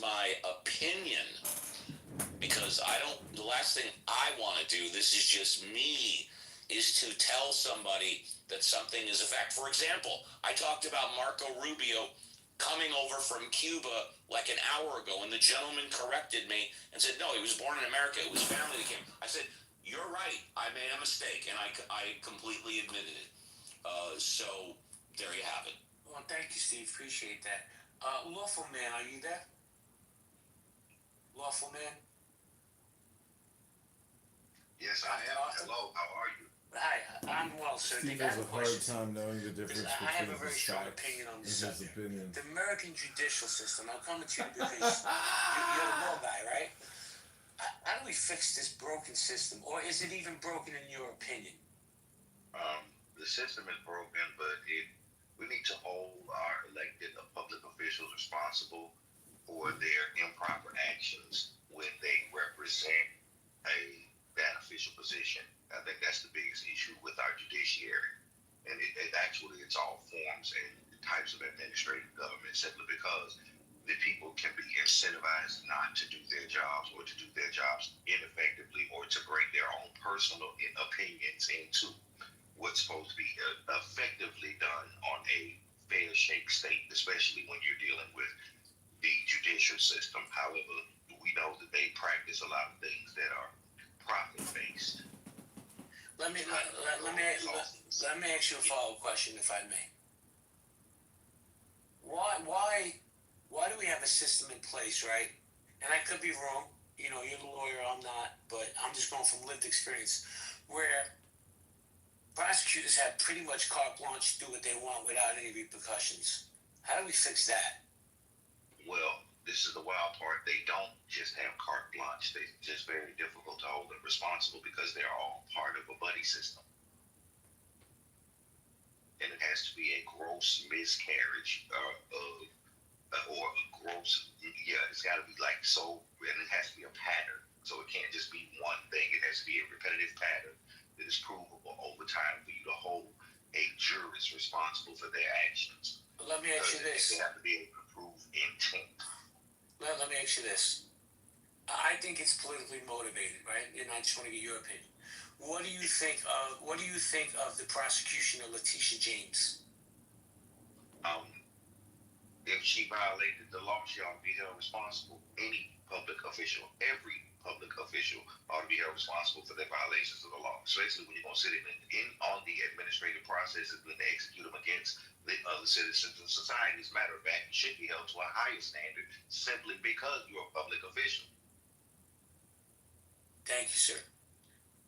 my opinion, because the last thing I want to do, this is just me, is to tell somebody that something is a fact. For example, I talked about Marco Rubio coming over from Cuba like an hour ago, and the gentleman corrected me and said, no, he was born in America. It was family that came. I said, you're right. I made a mistake, and I completely admitted it. So there you have it. Well, thank you, Steve. Appreciate that. Lawful Man, are you there? Lawful Man? Yes, I am. Hello, how are you? Hi, I'm well, sir. Steve has a hard time knowing the difference I have a between very his strong facts opinion on and this his subject. opinion. The American judicial system, I'm coming to you because you're the law guy, right? How do we fix this broken system? Or is it even broken in your opinion? The system is broken, but we need to hold our elected public officials responsible for their improper actions when they represent that official position. I think that's the biggest issue with our judiciary. And it's all forms and types of administrative government simply because the people can be incentivized not to do their jobs or to do their jobs ineffectively or to bring their own personal opinions into what's supposed to be effectively done on a fair shake state, especially when you're dealing with the judicial system. However, we know that they practice a lot of things that are profit-based. Let me ask you a follow-up question, if I may. Why do we have a system in place, right? And I could be wrong. You know, you're the lawyer, I'm not, but I'm just going from lived experience, where prosecutors have pretty much carte blanche to do what they want without any repercussions. How do we fix that? Well, this is the wild part. They don't just have carte blanche. It's just very difficult to hold them responsible because they're all part of a buddy system. And it has to be a gross miscarriage or a gross, it's got to be like so, and it has to be a pattern. So it can't just be one thing. It has to be a repetitive pattern that is provable over time for you to hold a jurist responsible for their actions. Let me ask you this. They have to be able to prove intent. Let me ask you this. I think it's politically motivated, right? And I just want to get your opinion. What do you think of the prosecution of Letitia James? If she violated the law, she ought to be held responsible. Any public official, every public official ought to be held responsible for their violations of the law, especially when you're going to sit in on the administrative processes when they execute them against the other citizens of society. As a matter of fact, you should be held to a higher standard simply because you're a public official. Thank you, sir.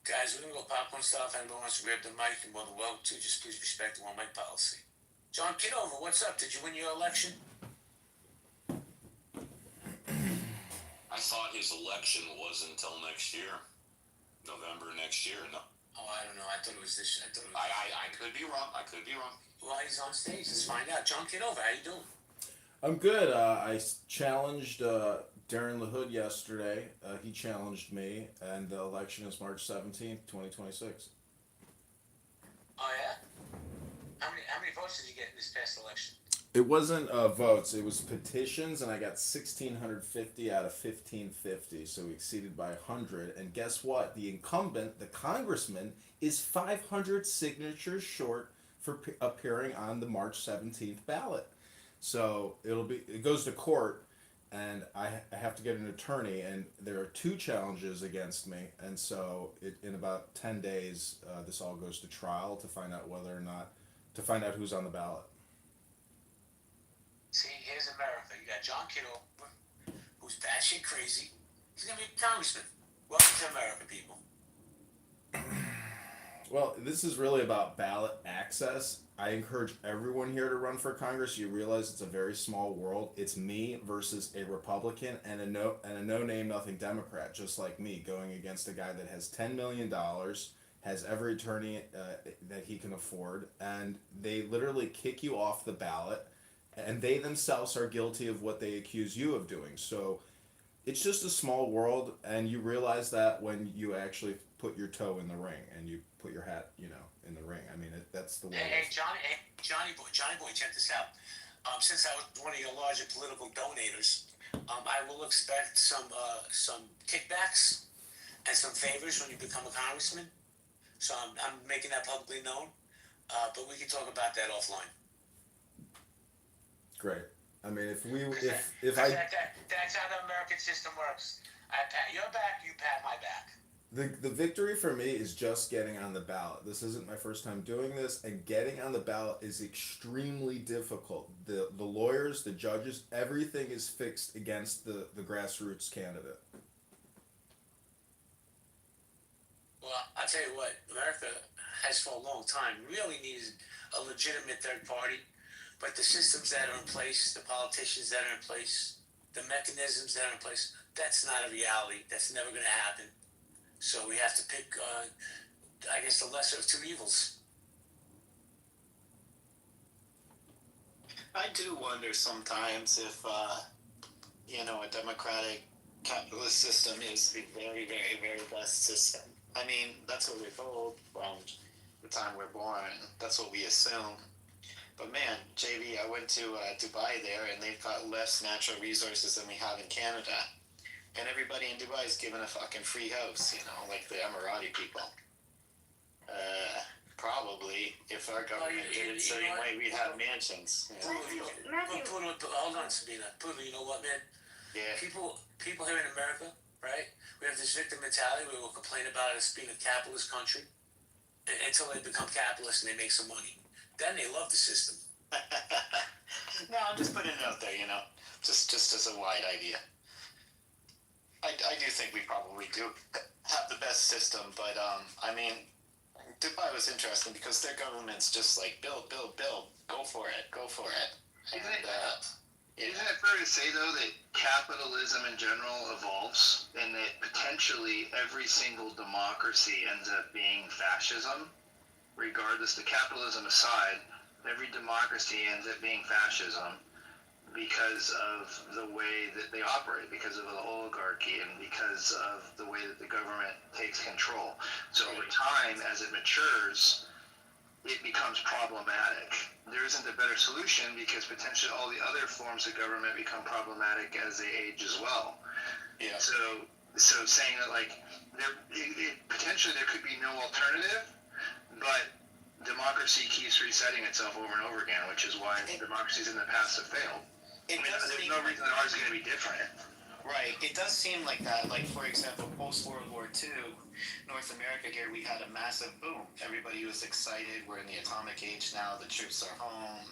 Guys, we're going to go popcorn style. If anyone wants to grab the mic, you're more than welcome to. Just please respect the one mic policy. John Kitover, what's up? Did you win your election? I thought his election was until next year. November next year. No. Oh, I don't know. I thought it was this. I could be wrong. Well, he's on stage. Let's find out. John Kitover, how you doing? I'm good. I challenged Darren LaHood yesterday. He challenged me, and the election is March 17th, 2026. Oh, yeah? How many votes did you get in this past election? It wasn't votes. It was petitions, and I got 1,650 out of 1,550, so we exceeded by 100. And guess what? The incumbent, the congressman, is 500 signatures short for appearing on the March 17th ballot. So it goes to court, and I have to get an attorney, and there are 2 challenges against me, and so in about 10 days, this all goes to trial to find out who's on the ballot. See, here's America. You got John Kitover, who's batshit crazy. He's going to be a congressman. Welcome to America, people. Well, this is really about ballot access. I encourage everyone here to run for Congress. You realize it's a very small world. It's me versus a Republican and a no-name nothing Democrat, just like me, going against a guy that has $10 million, has every attorney that he can afford, and they literally kick you off the ballot, and they themselves are guilty of what they accuse you of doing. So it's just a small world, and you realize that when you actually put your toe in the ring and you put your hat, in the ring. I mean, that's the way. Hey, Johnny boy, check this out. Since I was one of your larger political donators, I will expect some kickbacks and some favors when you become a congressman. So I'm making that publicly known. But we can talk about that offline. Great. I mean, Because if I that's how the American system works. I pat your back, you pat my back. the victory for me is just getting on the ballot. This isn't my first time doing this, and getting on the ballot is extremely difficult. The lawyers, the judges, everything is fixed against the grassroots candidate. Well, I'll tell you what, America has for a long time really needed a legitimate third party. But the systems that are in place, the politicians that are in place, the mechanisms that are in place, that's not a reality. That's never going to happen. So we have to pick, I guess, the lesser of two evils. I do wonder sometimes if, a democratic capitalist system is the very, very, very best system. I mean, that's what we're told from the time we're born. That's what we assume. But man, JB, I went to Dubai there, and they've got less natural resources than we have in Canada. And everybody in Dubai is given a fucking free house, like the Emirati people. Probably, if our government did it the same way, we'd have mansions. Hold on, Sabina. You know what, man? Yeah. People here in America, right? We have this victim mentality where we'll complain about us being a capitalist country until they become capitalist and they make some money. Then they love the system. No, I'm just putting it out there, just as a wide idea. I do think we probably do have the best system, but I mean, Dubai was interesting because their government's just like build, go for it. And, Isn't it fair to say, though, that capitalism in general evolves and that potentially every single democracy ends up being fascism? Regardless, the capitalism aside, every democracy ends up being fascism because of the way that they operate, because of the oligarchy, and because of the way that the government takes control. So over time, as it matures, it becomes problematic. There isn't a better solution because potentially all the other forms of government become problematic as they age as well. Yeah. So saying that potentially there could be no alternative, but democracy keeps resetting itself over and over again, which is why democracies in the past have failed. There's no reason that ours is going to be different. Right. It does seem like that. Like, for example, post-World War II, North America here, we had a massive boom. Everybody was excited. We're in the atomic age now. The troops are home.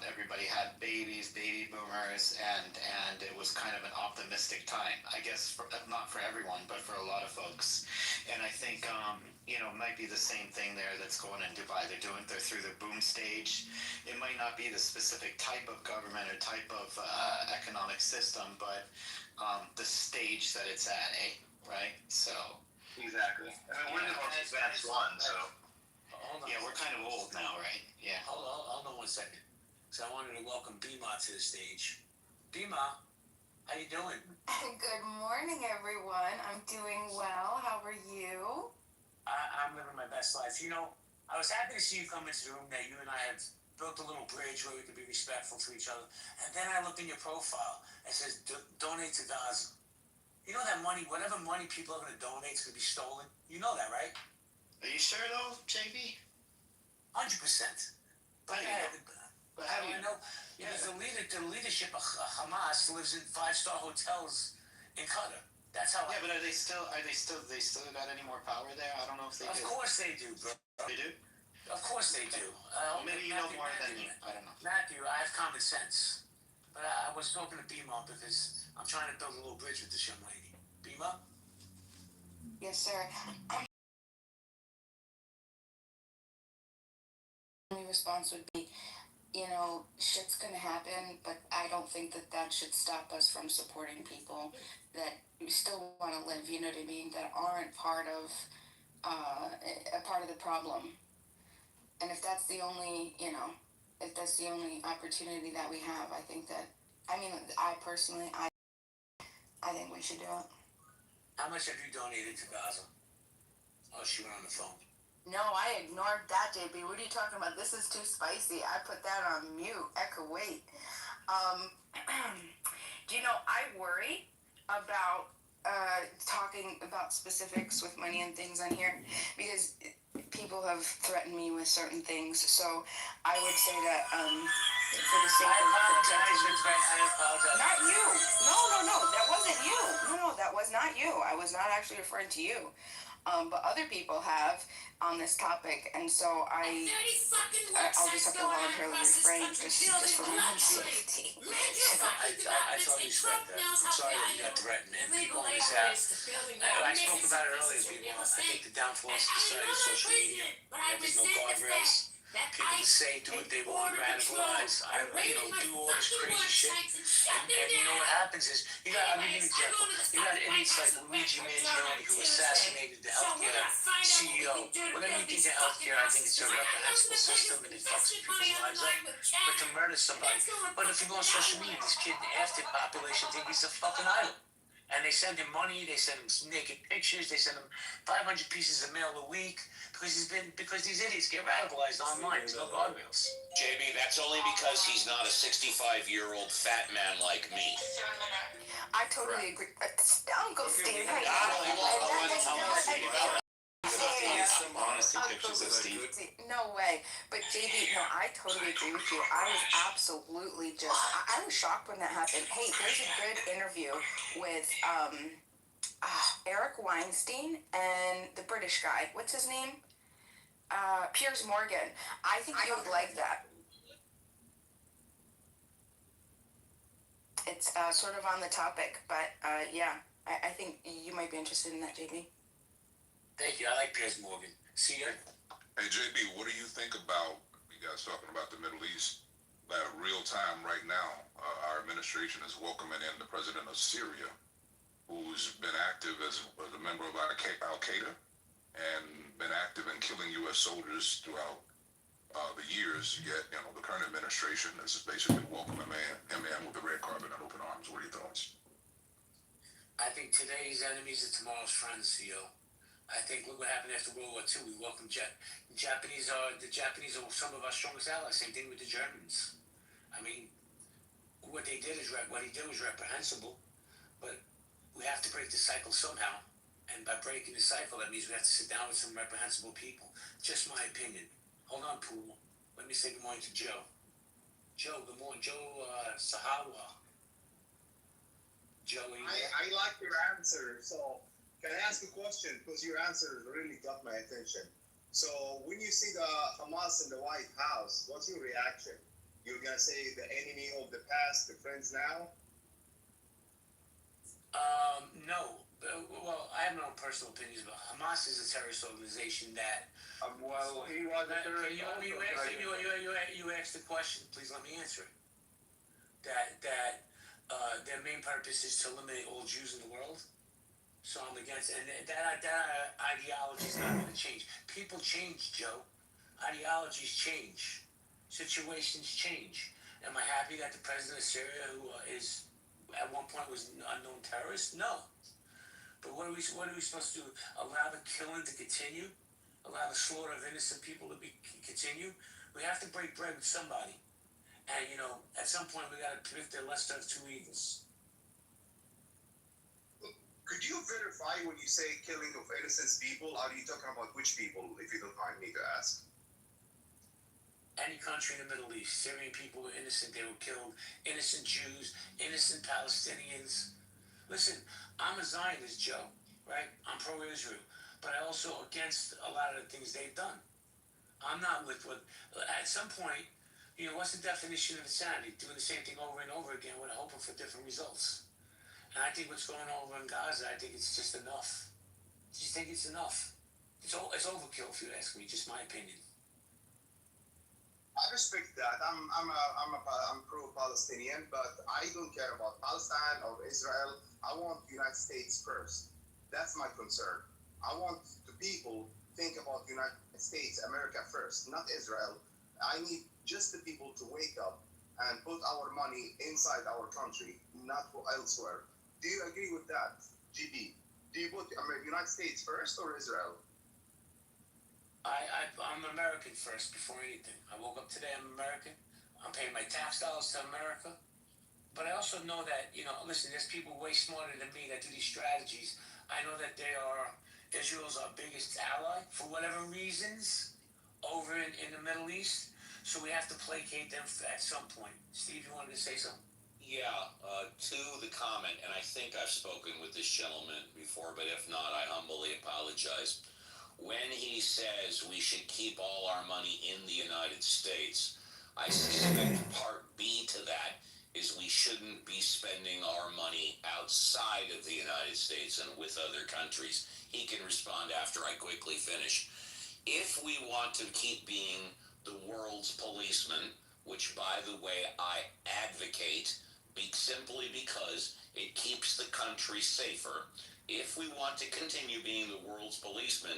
Everybody had baby boomers, and it was kind of an optimistic time. I guess not for everyone, but for a lot of folks. And I think it might be the same thing there that's going in Dubai. They're through the boom stage. It might not be the specific type of government or type of economic system, but the stage that it's at, right? So Exactly. I mean, we're the most advanced one, so. Yeah, we're kind of old now, right? Yeah. Hold on 1 second. So I wanted to welcome Bima to the stage. Bima, how you doing? Good morning, everyone. I'm doing well. How are you? I'm living my best life. I was happy to see you come into the room that you and I have built a little bridge where we could be respectful to each other. And then I looked in your profile. It says donate to Gaza. You know that money, whatever money people are going to donate is going to be stolen. You know that, right? Are you sure though, JB? 100%. But how do you know? Because the leadership of Hamas lives in 5-star hotels in Qatar. That's how. Yeah, but are they still got any more power there? I don't know if they do. Of course they do, bro. They do? Of course they do. Maybe you know more than me. I don't know. Matthew, I have common sense. But I was talking to Bima because I'm trying to build a little bridge with this young lady. Bima? Yes, sir. My response would be, shit's gonna happen, but I don't think that should stop us from supporting people that we still want to live, you know what I mean, that aren't part of a part of the problem. And if that's the only, if that's the only opportunity that we have, I think that, I personally, I think we should do it. How much have you donated to Gaza? Oh, she went on the phone. No, I ignored that, JB. What are you talking about? This is too spicy. I put that on mute. I could wait. I worry about talking about specifics with money and things on here because people have threatened me with certain things. So I would say that for the sake of I apologize. not you. No, that wasn't you. No, that was not you. I was not actually referring to you. But other people have on this topic, and so I'll just have to voluntarily refrain just for my own safety. I totally respect that. I'm sorry that you got threatened, man. People on this app, I spoke about it earlier, people. I think the downfall of society is social media. There's no guardrails. People to say, do what they want, radicalize, do all this crazy shit. And you know what happens is, I'll give you an example. You got idiots like Luigi Mangione who assassinated the healthcare CEO. Whatever you think of healthcare, I think it's a reprehensible system and it fucks people's lives up. But to murder somebody. But if you go on social media, this kid, half the population think he's a fucking idol. And they send him money, they send him naked pictures, they send him 500 pieces of mail a week because these idiots get radicalized online. There's no guardrails. JB, that's only because he's not a 65-year-old fat man like me. I totally agree. Uncle Steve, hey. Some honesty pictures of Steve. No way. But JB, no, I totally agree with you. I was absolutely I was shocked when that happened. Hey, there's a good interview with Eric Weinstein and the British guy. What's his name? Piers Morgan. I think you would like that. It's sort of on the topic, but yeah, I think you might be interested in that, JB. Thank you. I like Piers Morgan. See ya. Hey, JB, what do you think about, you guys talking about the Middle East, that real time right now, our administration is welcoming in the president of Syria, who's been active as a member of Al-Qaeda and been active in killing U.S. soldiers throughout the years, yet, the current administration is basically welcoming him in with the red carpet and open arms. What are your thoughts? I think today's enemies are tomorrow's friends, CEO. I think look what happened after World War II. We welcomed the Japanese are some of our strongest allies. Same thing with the Germans. I mean, what he did was reprehensible, but we have to break the cycle somehow. And by breaking the cycle, that means we have to sit down with some reprehensible people. Just my opinion. Hold on, Pool. Let me say good morning to Joe. Joe, good morning. Joe Sahawa. Joe, I like your answer. So, can I ask a question? Because your answer really got my attention. So, when you see the Hamas in the White House, what's your reaction? You're going to say the enemy of the past, the friends now? No. Well, I have my own personal opinions, but Hamas is a terrorist organization that. Well, he was a terrorist. You asked the question. Please let me answer it. That their main purpose is to eliminate all Jews in the world. So I'm against it. And that ideology is not going to change. People change, Joe. Ideologies change. Situations change. Am I happy that the president of Syria, who is at one point was an unknown terrorist? No. But what are we supposed to do? Allow the killing to continue? Allow the slaughter of innocent people to continue? We have to break bread with somebody. And, at some point we got to pick the lesser of two evils. Could you verify when you say killing of innocent people? Are you talking about which people, if you don't mind me to ask? Any country in the Middle East. Syrian people were innocent. They were killed. Innocent Jews, innocent Palestinians. Listen, I'm a Zionist, Joe, right? I'm pro-Israel. But I also against a lot of the things they've done. I'm not with what... At some point, what's the definition of insanity? Doing the same thing over and over again with hoping for different results. And I think what's going on over in Gaza, I think it's just enough. I just think it's enough. It's overkill, if you ask me. Just my opinion. I respect that. I'm pro-Palestinian, but I don't care about Palestine or Israel. I want the United States first. That's my concern. I want the people think about the United States, America first, not Israel. I need just the people to wake up and put our money inside our country, not elsewhere. Do you agree with that, GB? Do you put the United States first or Israel? I'm American first before anything. I woke up today, I'm American. I'm paying my tax dollars to America. But I also know that, listen, there's people way smarter than me that do these strategies. I know that they are Israel's our biggest ally for whatever reasons over in the Middle East. So we have to placate them at some point. Steve, you wanted to say something? Yeah, to the comment, and I think I've spoken with this gentleman before, but if not, I humbly apologize. When he says we should keep all our money in the United States, I suspect part B to that is we shouldn't be spending our money outside of the United States and with other countries. He can respond after I quickly finish. If we want to keep being the world's policeman, which by the way I advocate, simply because it keeps the country safer. If we want to continue being the world's policeman,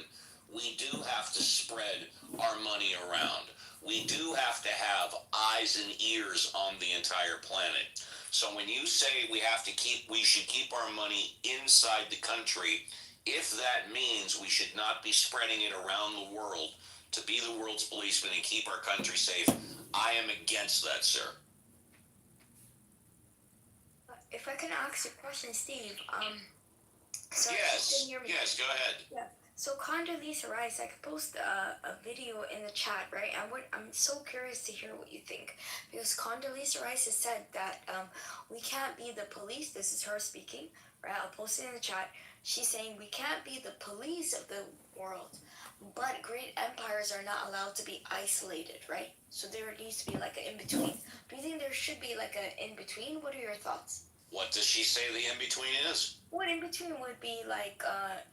we do have to spread our money around. We do have to have eyes and ears on the entire planet. So when you say we should keep our money inside the country, if that means we should not be spreading it around the world to be the world's policeman and keep our country safe, I am against that, sir. If I can ask a question, Steve, so Yes, can you hear me? yes, go ahead. Yeah. So Condoleezza Rice, I could post a video in the chat, right? I'm so curious to hear what you think, because Condoleezza Rice has said that we can't be the police. This is her speaking, right? I'll post it in the chat. She's saying we can't be the police of the world, but great empires are not allowed to be isolated, right? So there needs to be like an in-between. Do you think there should be like an in-between? What are your thoughts? What does she say the in-between is? What in between would be like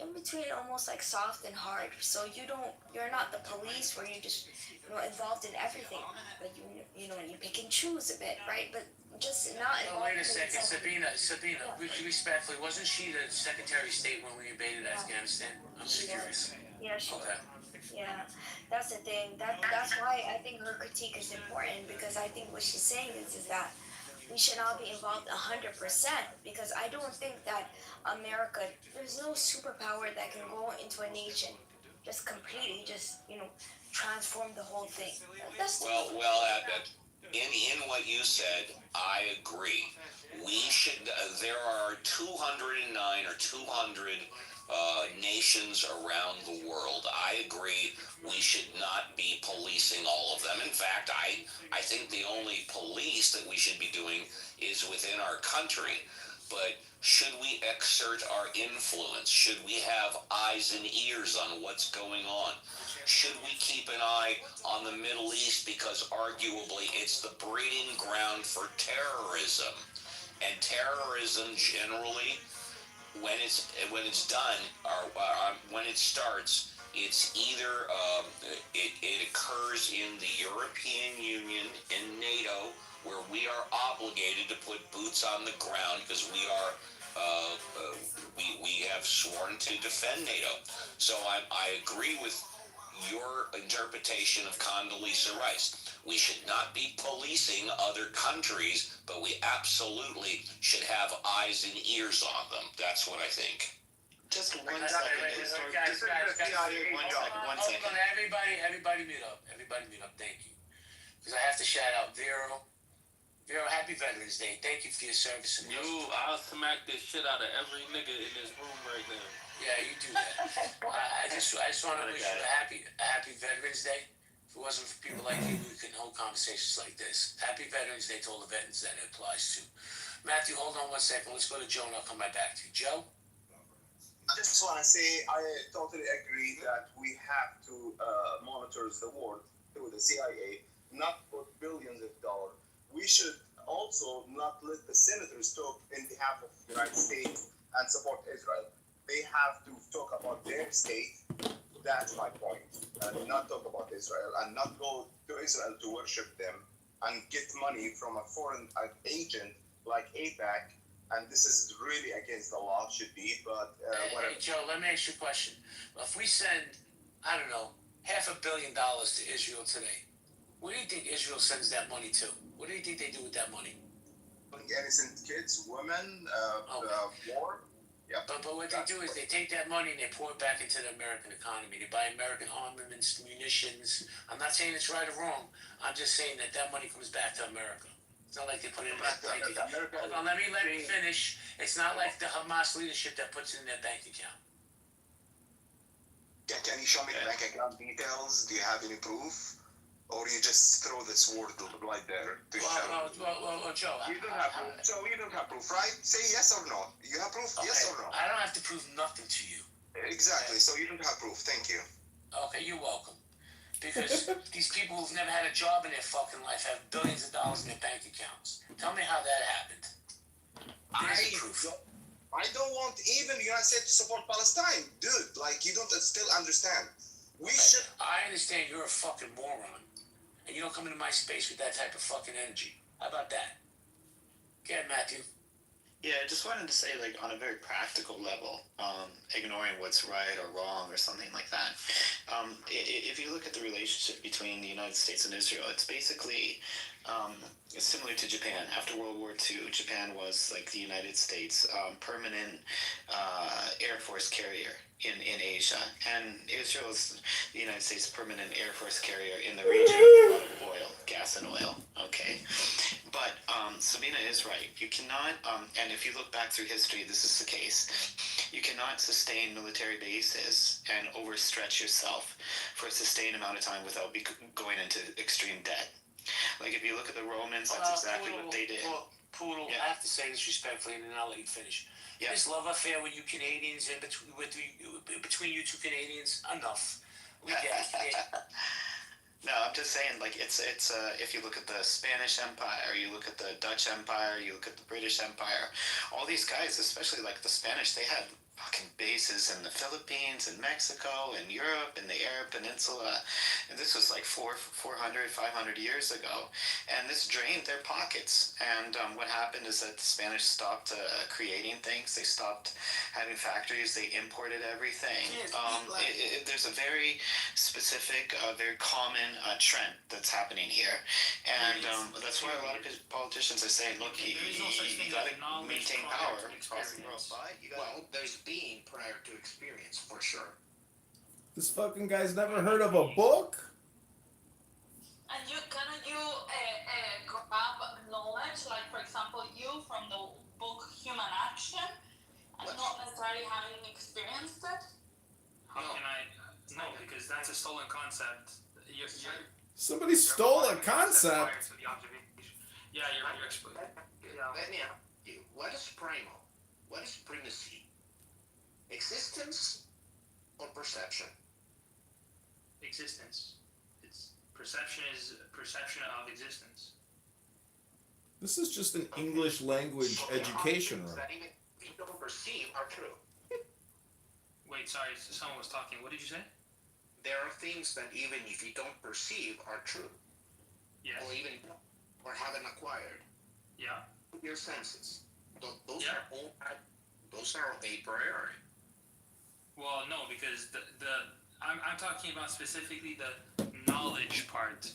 in between, almost like soft and hard. So you're not the police where you're just involved in everything, but you pick and choose a bit, right? But just not No, involved. wait a second, in Sabina, respectfully, wasn't she the Secretary of State when we invaded Afghanistan? I'm just curious. Yeah, sure. Okay. Yeah, that's the thing. That's why I think her critique is important, because I think what she's saying is that we should not be involved 100%, because I don't think that America, there's no superpower that can go into a nation just completely transform the whole thing. That's in what you said, I agree. We should. There are 209 or 200 nations around the world. I agree. We should not be policing all of them. In fact, I think the only police that we should be doing is within our country. But should we exert our influence? Should we have eyes and ears on what's going on? Should we keep an eye on the Middle East, because arguably it's the breeding ground for terrorism, and terrorism generally, when it's done, or when it starts, it's either it occurs in the European Union, in NATO, where we are obligated to put boots on the ground because we have sworn to defend NATO. So I agree with your interpretation of Condoleezza Rice. We should not be policing other countries, but we absolutely should have eyes and ears on them. That's what I think. Just one Guys, one second. hold on, everybody mute up. Everybody mute up, thank you. Because I have to shout out Vero. Vero, happy Veterans Day. Thank you for your service. I'll smack this shit out of every nigga in this room right now. Yeah, you do that. I just want to wish you a happy Veterans Day. If it wasn't for people like you, we couldn't hold conversations like this. Happy Veterans Day to all the veterans that it applies to. Matthew, hold on 1 second. Let's go to Joe, and I'll come right back to you. Joe? I just want to say I totally agree that we have to monitor the war through the CIA, not put billions of dollars. We should also not let the senators talk in behalf of the United States and support Israel. They have to talk about their state. That's my point. Not talk about Israel, and not go to Israel to worship them and get money from a foreign agent like AIPAC. And this is really against the law, should be, but Hey, Joe, let me ask you a question. If we send, I don't know, $500 million to Israel today, where do you think Israel sends that money to? What do you think they do with that money? Innocent kids, women, war. Yep. But what they do is they take that money and they pour it back into the American economy. They buy American armaments, munitions. I'm not saying it's right or wrong. I'm just saying that money comes back to America. It's not like they put it in their bank account. Hold on, let me finish. It's not like the Hamas leadership that puts it in their bank account. Can you show me the bank account details? Do you have any proof? Or you just throw this word right there to show? Well, Joe. You don't have proof. So you don't have proof, right? Say yes or no. You have proof? Okay. Yes or no? I don't have to prove nothing to you. Exactly. So you don't have proof. Thank you. Okay, you're welcome. Because these people who've never had a job in their fucking life have billions of dollars in their bank accounts. Tell me how that happened. There's proof. I don't want even the United States to support Palestine. Dude, like, you don't still understand. We should... I understand you're a fucking moron. And you don't come into my space with that type of fucking energy. How about that? Go ahead, Matthew. Yeah, I just wanted to say, like, on a very practical level, ignoring what's right or wrong or something like that. If you look at the relationship between the United States and Israel, it's basically it's similar to Japan. After World War II, Japan was, like, the United States' permanent Air Force carrier in Asia, and Israel is the United States' permanent Air Force carrier in the region of oil, gas and oil. Okay, but Sabina is right. You cannot, and if you look back through history, this is the case. You cannot sustain military bases and overstretch yourself for a sustained amount of time without going into extreme debt. Like, if you look at the Romans, that's exactly what they did. Poodle, Yeah. I have to say this respectfully, and then I'll let you finish. Yeah. This love affair with you Canadians and between you two Canadians, enough. We get it. No, I'm just saying, like, it's if you look at the Spanish Empire, you look at the Dutch Empire, you look at the British Empire, all these guys, especially like the Spanish, they had fucking bases in the Philippines and Mexico and Europe and the Arab Peninsula, and this was like 400, 500 years ago, and this drained their pockets. And what happened is that the Spanish stopped creating things. They stopped having factories. They imported everything. There's a very specific, very common trend that's happening here, and that's why a lot of politicians are saying, look, you got to maintain power across the world. But you got Well, there's being prior to experience, for sure. This fucking guy's never heard of a book? And cannot you grab knowledge, like for example, you from the book Human Action, and not necessarily having experienced it? How can I? No, because that's a stolen concept. Somebody stole a concept. Prior to the observation. Yeah, you're explaining. Let me ask you, what is primal? What is primacy? Existence or perception? Existence. It's perception is perception of existence. This is just an English language education room. That even if you don't perceive are true. Wait, sorry, someone was talking. What did you say? There are things that even if you don't perceive are true. Yes. Or haven't acquired. Yeah. Your senses. Those Yeah. are all. Those are a priori. Well, no, because I'm talking about specifically the knowledge part.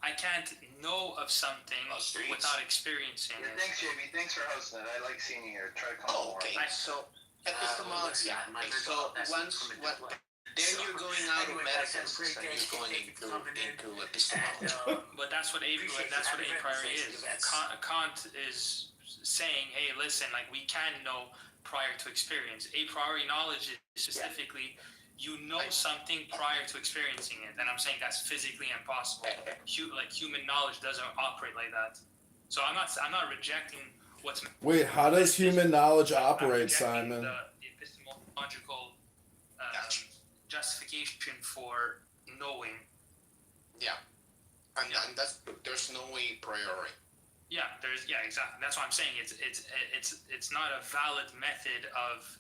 I can't know of something without experiencing it. Thanks, Jamie. Thanks for hosting it. I like seeing you here. Try to come more. Okay. So epistemology. So then you're going out of metaphysics and you're going into epistemology. But that's what a priori is. Kant is saying, hey, listen, like, we can know prior to experience. A priori knowledge is specifically you know something prior to experiencing it, and I'm saying that's physically impossible. Like, human knowledge doesn't operate like that. So I'm not rejecting what's. Wait, how does human knowledge operate, rejecting Simon? The epistemological justification for knowing. Yeah, and that's there's no a priori. Yeah, exactly. That's what I'm saying. It's not a valid method of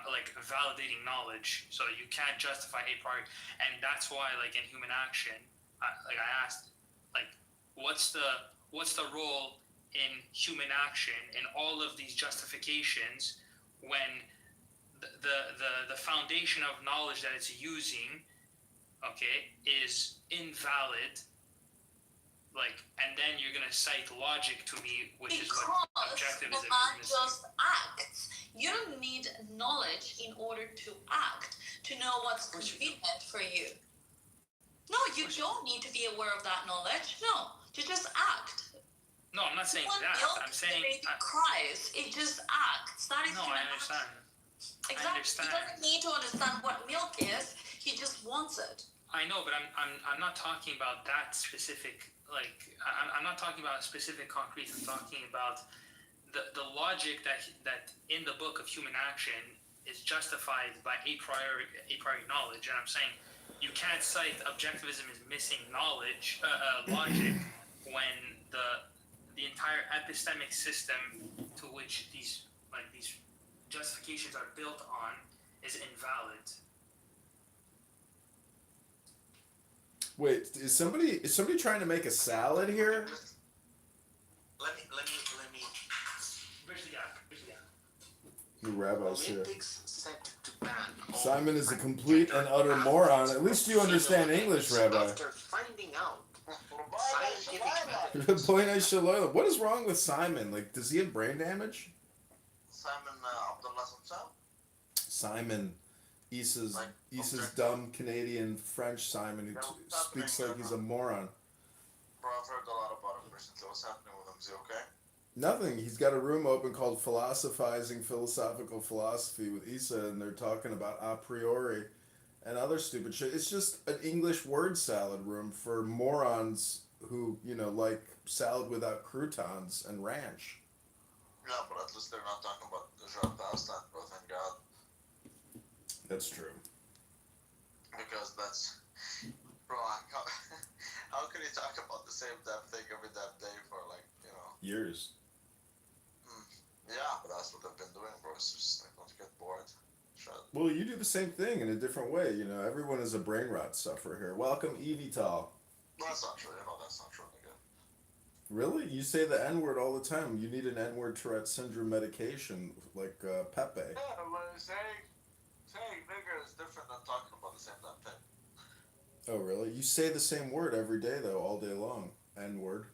like validating knowledge. So you can't justify a priori, and that's why, like, in Human Action, I asked, like, what's the role in human action in all of these justifications when the foundation of knowledge that it's using, okay, is invalid. Like, and then you're gonna cite logic to me, which is what objectivism the man is. just acts. You don't need knowledge in order to act, to know what's convenient for you. No, you don't need to be aware of that knowledge. No, You just act. No, I'm not saying Want that. milk, I'm saying. the baby cries. It just acts. That is No, I understand. Exactly. I understand. He doesn't need to understand what milk is. He just wants it. I know, but I'm not talking about that specific. Like, I'm not talking about specific concrete. I'm talking about the logic that in the book of human action is justified by a priori knowledge, and I'm saying you can't cite objectivism as missing knowledge logic when the entire epistemic system to which these justifications are built on is invalid. Wait, is somebody trying to make a salad here? Let me. Bridge the gap. New rabbis here. Olympics set to ban all Simon is a complete and utter moron. At least you understand English, Rabbi. After finding out scientific methods. Boy, nice shalom. What is wrong with Simon? Like, does he have brain damage? Simon Abdullah Samsam. Simon, Issa's Like, dumb Canadian French Simon who Yeah, speaks happening like he's right a moron. Bro, I've heard a lot about him recently. What's happening with him? Is he okay? Nothing. He's got a room open called Philosophizing Philosophical Philosophy with Issa, and they're talking about a priori and other stupid shit. It's just an English word salad room for morons who, like salad without croutons and ranch. Yeah, but at least they're not talking about Israel Palestine, bro. Thank God. That's true. Because that's. Bro, how can you talk about the same damn thing every damn day for, Years. Yeah, but that's what they've been doing, bro. It's just, don't you get bored? Shut. Well, you do the same thing in a different way. Everyone is a brain rot sufferer here. Welcome, Evital. No, that's not true. That's not true, nigga. Really? You say the N-word all the time. You need an N-word Tourette syndrome medication like Pepe. Yeah, but saying nigger is different than talking about the same damn thing. Oh, really? You say the same word every day, though, all day long. N-word.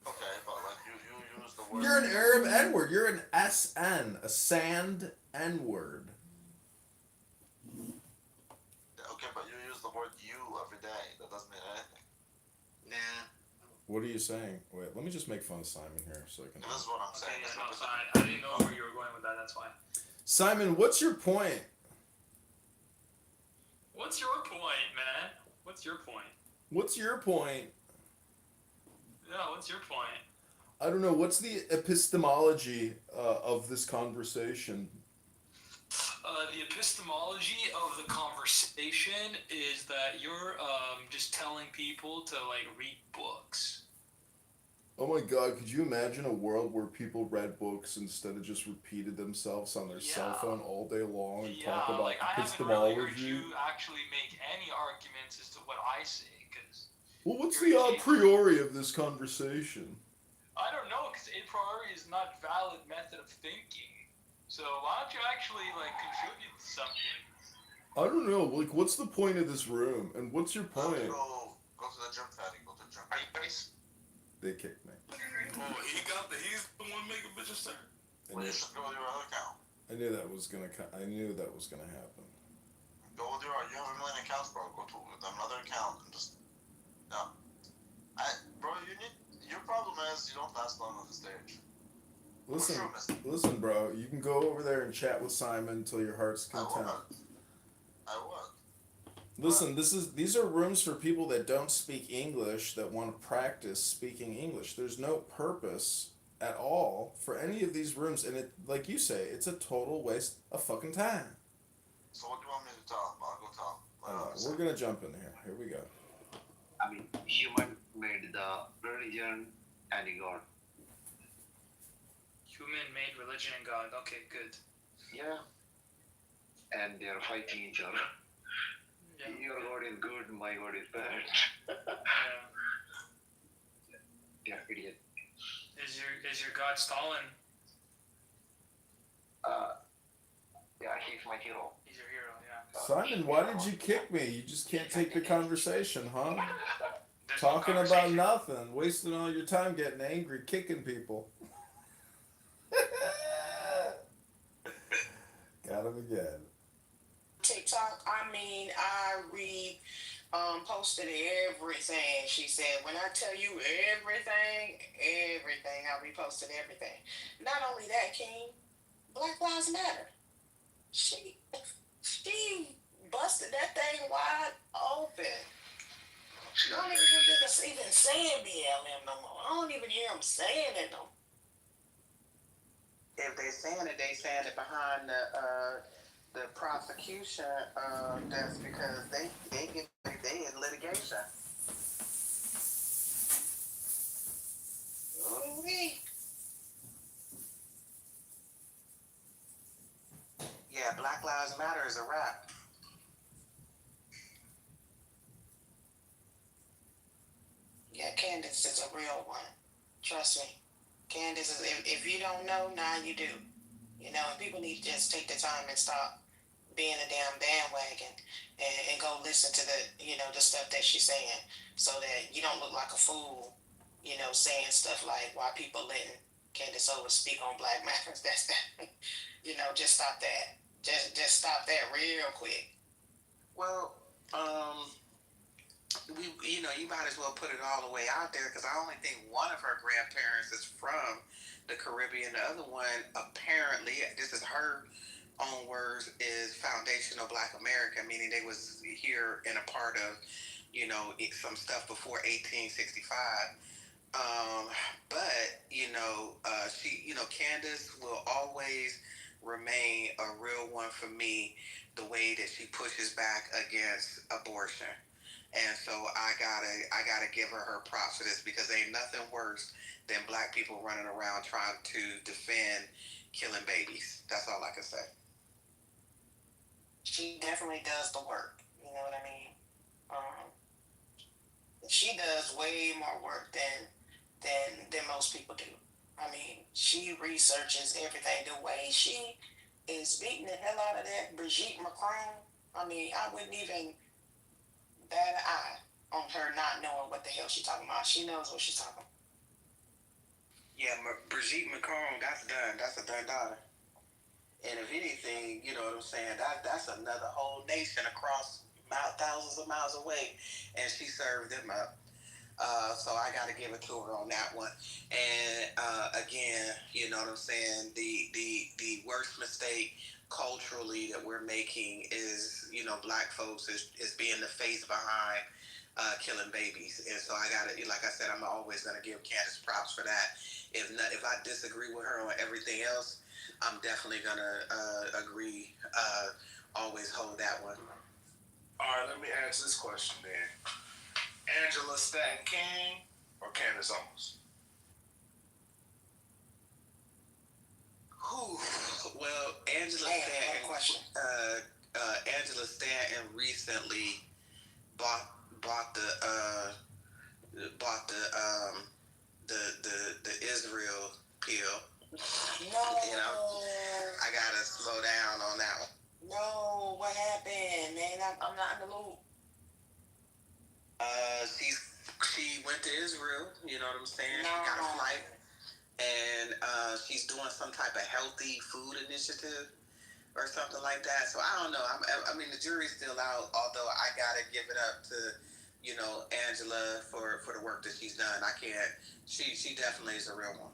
Okay, but you use the word. You're an Arab N-word. You're an SN, a sand N-word. Okay, but you use the word you every day. That doesn't mean anything. Nah. What are you saying? Wait, let me just make fun of Simon here so I can... This is what I'm saying. Okay, yeah, no, so I didn't know where you were going with that. That's why. Simon, what's your point? What's your point, man? What's your point? What's your point? Yeah, what's your point? I don't know. What's the epistemology of this conversation? The epistemology of the conversation is that you're just telling people to read books. Oh my God, could you imagine a world where people read books instead of just repeated themselves on their cell phone all day long and talk about I haven't epistemology? really heard you actually make any arguments as to what I say, because... Well, what's the a priori of this conversation? I don't know, because a priori is not a valid method of thinking. So why don't you actually, contribute to something? I don't know, what's the point of this room? And what's your point? Go to the gym, fatty. Go to the gym. They kicked me. Oh, he's the one making bitches turn. Well, you should go with your other account. I knew that was gonna happen. Go with you have a million accounts, bro. Go to another account and just, yeah. Bro, your problem is you don't last long on the stage. Listen, bro. You can go over there and chat with Simon until your heart's content. I would. Listen, these are rooms for people that don't speak English that want to practice speaking English. There's no purpose at all for any of these rooms, and it, like you say, it's a total waste of fucking time. So what do you want me to tell him? I'll go tell him. We're gonna jump in here. Here we go. I mean, human made the religion and God. Human made religion and God. Okay, good. Yeah. And they are fighting each other. Yeah. Your God is good, my God is bad. Yeah. They're idiot. Is your God Stalin? Yeah, he's my hero. He's your hero, yeah. Simon, why did you kick me? You just can't take the conversation, huh? There's Talking no about conversation. nothing, wasting all your time getting angry, kicking people. Got him again. TikTok, I read posted everything. She said, when I tell you everything, I reposted everything. Not only that, King, Black Lives Matter. She she busted that thing wide open. I don't even hear niggas even saying BLM no more. I don't even hear them saying it no more. If they saying it behind the prosecution. That's because they in litigation. Ooh-wee. Yeah, Black Lives Matter is a wrap. Yeah, Candace is a real one. Trust me. Candace is, if you don't know, now you do. You know, and people need to just take the time and stop being a damn bandwagon and go listen to the stuff that she's saying so that you don't look like a fool, saying stuff like why people letting Candace Over speak on Black matters. That's that. Just stop that. Just stop that real quick. Well, you might as well put it all the way out there because I only think one of her grandparents is from the Caribbean. The other one, apparently, this is her own words, is foundational Black America, meaning they was here and a part of, some stuff before 1865. But she, Candace will always remain a real one for me. The way that she pushes back against abortion. And so I gotta give her props for this because ain't nothing worse than Black people running around trying to defend killing babies. That's all I can say. She definitely does the work. You know what I mean? She does way more work than most people do. I mean, she researches everything. The way she is beating the hell out of that Brigitte Macron. I mean, I wouldn't even bat an eye on her not knowing what the hell she's talking about. She knows what she's talking about. Yeah, Brigitte Macron, that's done. That's a done daughter. And if anything, you know what I'm saying, that's another whole nation across thousands of miles away, and she served them up. So I got to give it to her on that one. And again, you know what I'm saying, the worst mistake culturally that we're making is, Black folks is being the face behind killing babies. And so I got to, like I said, I'm always going to give Candace props for that. If I disagree with her on everything else, I'm definitely going to agree, always hold that one. All right, let me ask this question then. Angela Stanton King or Candace Owens? Well, Angela Stanton recently bought the Israel pill. No. I gotta slow down on that one. No, what happened, man? I'm not in the loop. She went to Israel. You know what I'm saying? No. She got a flight, and she's doing some type of healthy food initiative or something like that. So I don't know. I mean, the jury's still out. Although I gotta give it up to, Angela for the work that she's done. I can't. She definitely is a real one.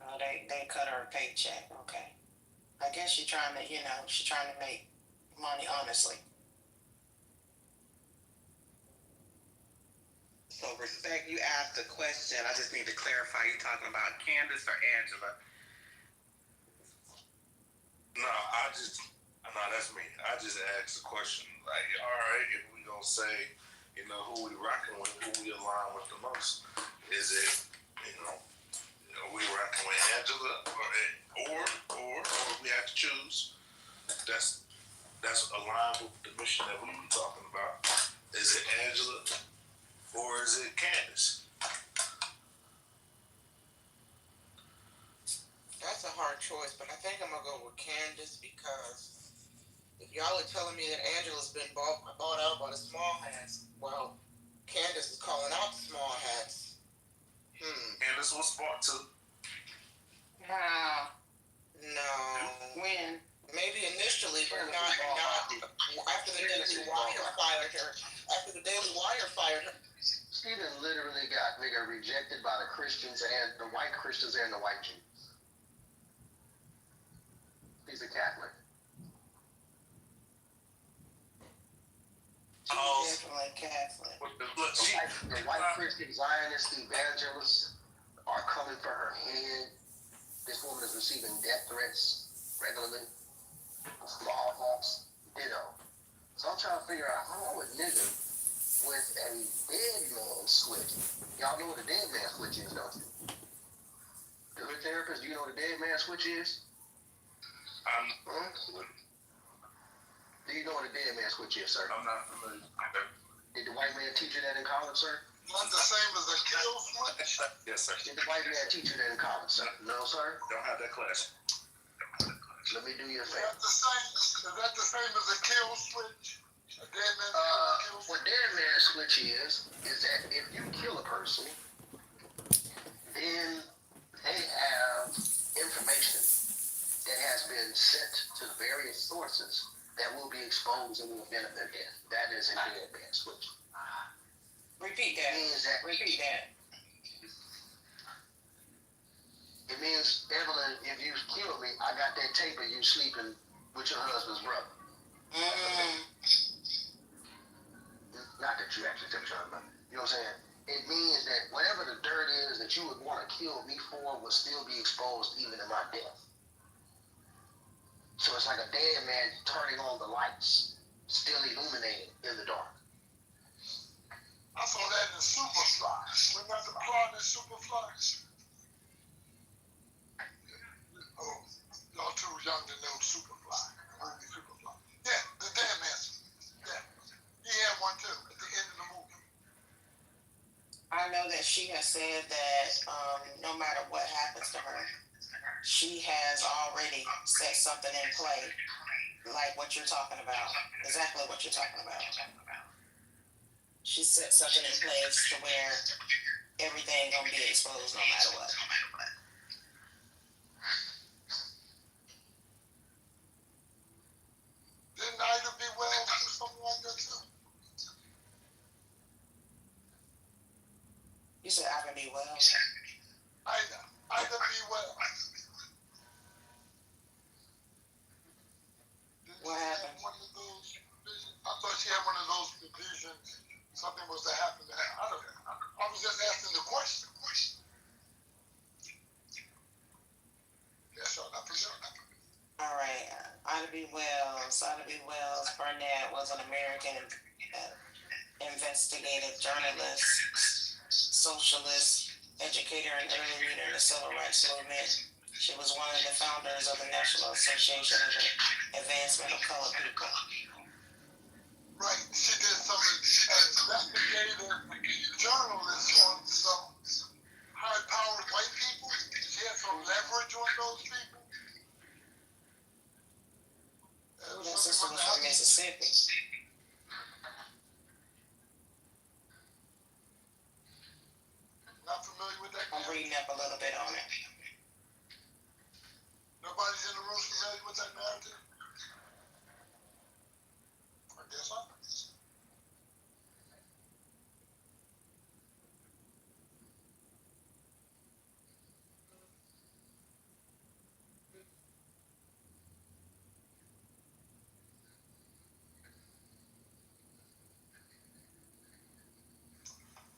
Oh, they cut her a paycheck. Okay. I guess she's trying to make money honestly. So respect, you asked a question. I just need to clarify. You talking about Candace or Angela? No, that's me. I just asked a question like, all right, if we gonna say, who we rocking with, who we align with the most, is it, we rocking with Angela or we have to choose? That's aligned with the mission that we were talking about. Is it Angela or is it Candace? That's a hard choice, but I think I'm gonna go with Candace because if y'all are telling me that Angela's been bought out by the small hats, well, Candace is calling out the small hats. Candace was bought too. No. When? Maybe initially, but not after the Daily Wire fired her. After the Daily Wire fired her. Stephen literally got rejected by the Christians and the white Christians and the white Jews. He's a Catholic. Definitely Catholic. The white Christian Zionist evangelists are coming for her head. This woman is receiving death threats regularly. Smallpox, ditto. So I'm trying to figure out how a nigga with a dead man switch. Y'all know what a dead man switch is, don't you? The hood therapist, do you know what a dead man switch is? Do you know what a dead man switch is, sir? I'm not familiar. Did the white man teach you that in college, sir? Not the same as a kill switch. Yes, sir. Did the white man teach you that in college, sir? No, sir? Don't have that class. Let me do you a favor. Is that the same as a kill switch? A dead man kill switch? What dead man switch is that if you kill a person, then they have information that has been sent to various sources that will be exposed in the event of their death. That is a dead man switch. Repeat that. Repeat that. It means, Evelyn, if you killed me, I got that tape of you sleeping with your husband's brother. Not that you actually took your husband. You know what I'm saying? It means that whatever the dirt is that you would want to kill me for will still be exposed even in my death. So it's like a dead man turning on the lights, still illuminating in the dark. I saw that in Superfly. Remember the plot in Superfly? Oh, y'all too young to know Superfly. Superfly. Yeah, the dead man. Yeah. He had one too at the end of the movie. I know that she has said that no matter what happens to her, she has already set something in play, like what you're talking about. Exactly what you're talking about. She set something in place to where everything gonna be exposed no matter what. Didn't Ida Be Well do something like that too? You said I can be well. Ida Be Well. What happened? I thought she had one of those visions. Something was to happen to her. I was just asking the question. Yes, not for sure. All right. Ida B. Wells Burnett was an American investigative journalist, socialist, educator, and early leader in the civil rights movement. She was one of the founders of the National Association of the Advancement of Colored People. Right. She did some investigative journalist on some high-powered white people. She had some leverage on those people. That sister was from Mississippi. Not familiar with that. I'm reading up a little bit on it. Nobody's in the room familiar with that narrative? I guess not.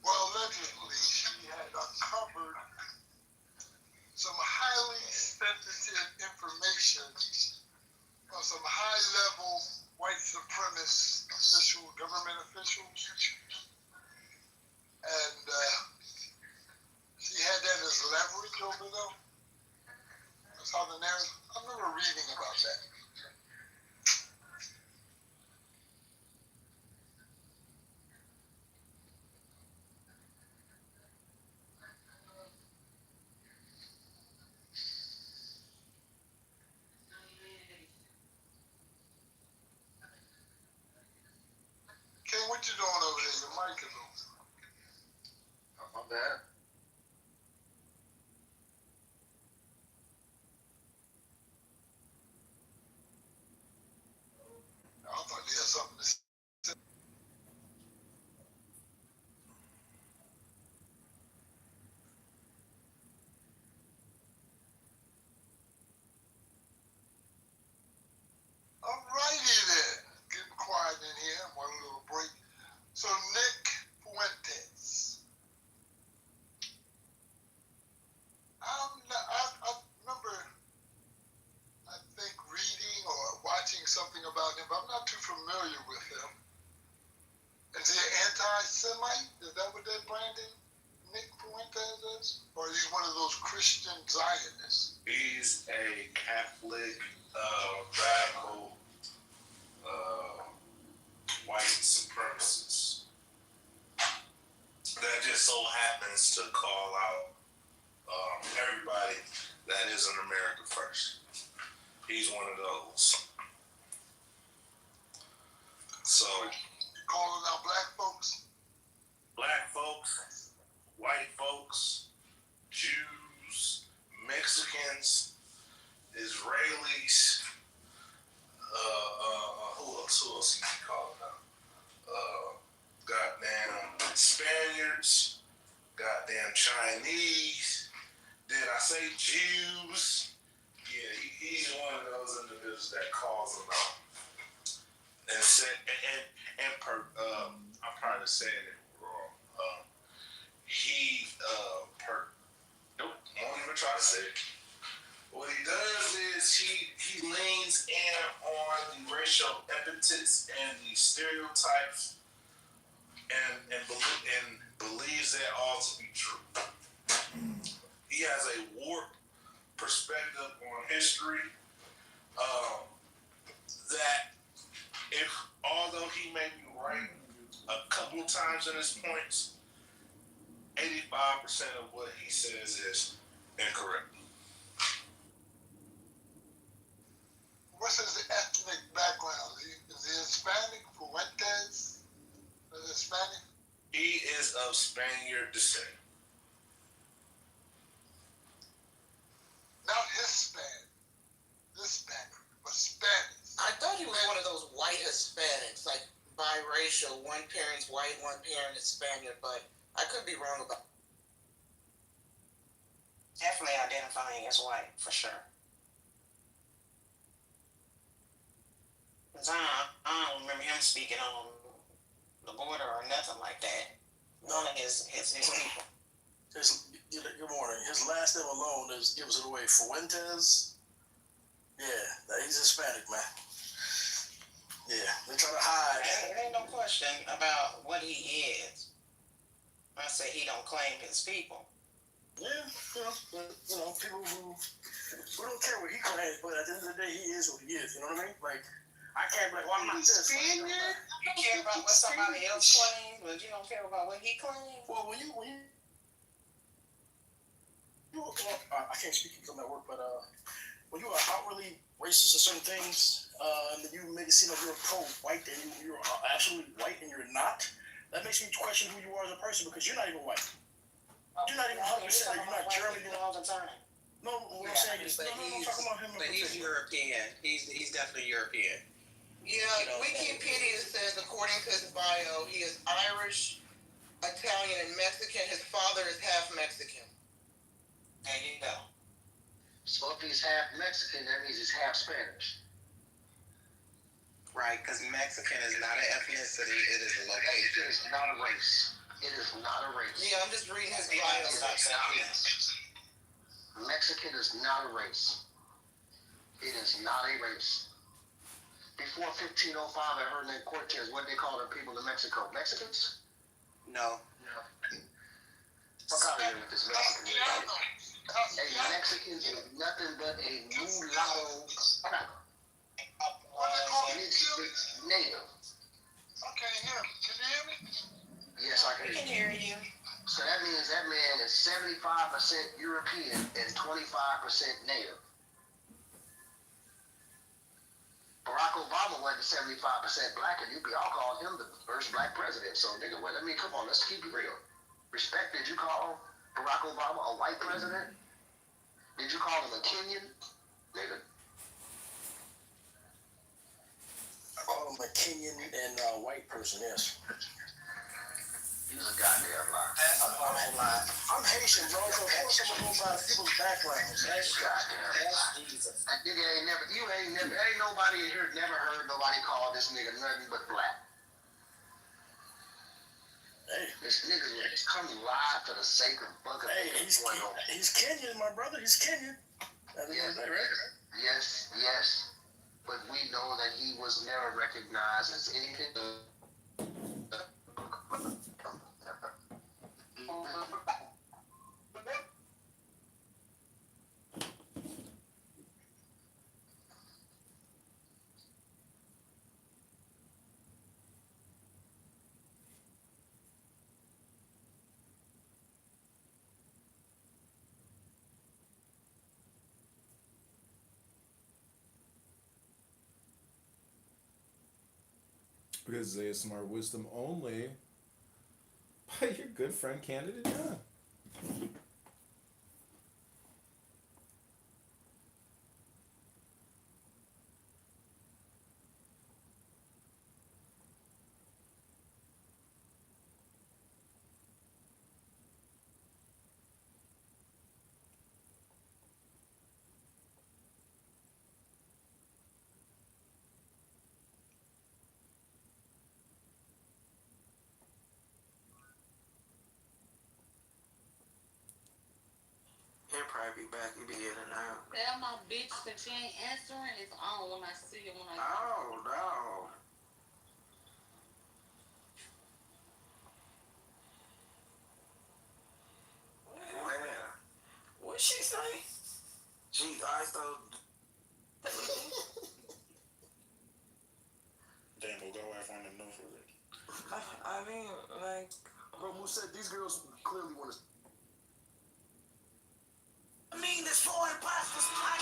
Well, allegedly, she had uncovered some highly sensitive information on some high-level white supremacist government officials. And she had that as leverage over them. That's how the narrative. I remember reading about that. Ken, what you doing over there? Your mic is on. My bad. does? Or is he one of those Christian Zionists? He's a Catholic, radical, white supremacist that just so happens to call out everybody that isn't America first. He's one of those. So, You calling out black folks, white folks, Jews, Mexicans, Israelis, who else you calling out? Goddamn Spaniards, goddamn Chinese. Did I say Jews? Yeah, he's one of those individuals that calls them out. And said, I'm probably saying it wrong. Nope, I won't even try to say it. What he does is he leans in on the racial epithets and the stereotypes and believes that all to be true. He has a warped perspective on history that although he may be right a couple of times in his points, 85% of what he says is incorrect. What's his ethnic background? Is he Hispanic? Fuentes? Is he Hispanic? He is of Spaniard descent. Not Hispanic, but Spanish. I thought he was one of those white Hispanics, like biracial. One parent's white, one parent is Spaniard, but I could be wrong about. Definitely identifying as white, for sure. Cause I don't remember him speaking on the border or nothing like that. None of his people. Good morning. His last name alone gives it away. Fuentes. Yeah, he's Hispanic, man. Yeah, they try to hide. There ain't no question about what he is. I say he don't claim his people. Yeah, people who don't care what he claims, but at the end of the day, he is what he is. You know what I mean? Like, I can't be like, well, I'm not this. Spaniard? You care about what somebody else claims, but you don't care about what he claims? Well, when you I can't speak because I'm at work, but when you are outwardly racist to certain things, and then you make it seem like you're pro-white and you're absolutely white and you're not, that makes me question who you are as a person because you're not even white. You're not even 100%. You're not German. All the time. No, what I'm saying is, I'm talking about him. But he's European. He's definitely European. Yeah, Wikipedia says, according to his bio, he is Irish, Italian, and Mexican. His father is half Mexican. There you go. So if he's half Mexican, that means he's half Spanish. Right, because Mexican is not an ethnicity, it is a location. It is not a race. It is not a race. Yeah, I'm just reading his bio. Mexican is not a race. It is not a race. Before 1505, I heard in Cortez, what they call the people in Mexico? Mexicans? No. Fuck out of here with this Mexican. A Mexican is nothing but a mulatto cracker. It's native. Okay, yeah. Can you hear me? Yes, I can hear you. So that means that man is 75% European and 25% native. Barack Obama wasn't 75% black, and you'd be all calling him the first black president. So, nigga, come on, let's keep it real. Respect, did you call Barack Obama a white president? Did you call him a Kenyan? Nigga. I call him a Kenyan and white person, yes. He's a goddamn lie. That's a whole lie. I'm Haitian, bro, so of course I'm gonna go by people's backgrounds. That's Jesus. That nigga ain't nobody in here never heard nobody call this nigga nothing but black. Hey. This nigga is coming live for the sake of fucking. Hey, he's Kenyan, my brother. He's Kenyan. At the end of the day, right? Yes. But we know that he was never recognized as anything. because ASMR wisdom only by your good friend Candidate John. He'll probably be back. He'll be in and out. Tell my bitch that she ain't answering. It's on when I see it. When I Oh no. Where? What she say? She I thought. Damn, we'll go off on the no for it. I mean, like, Bro, Moose said these girls clearly want to. I mean, this four imposters like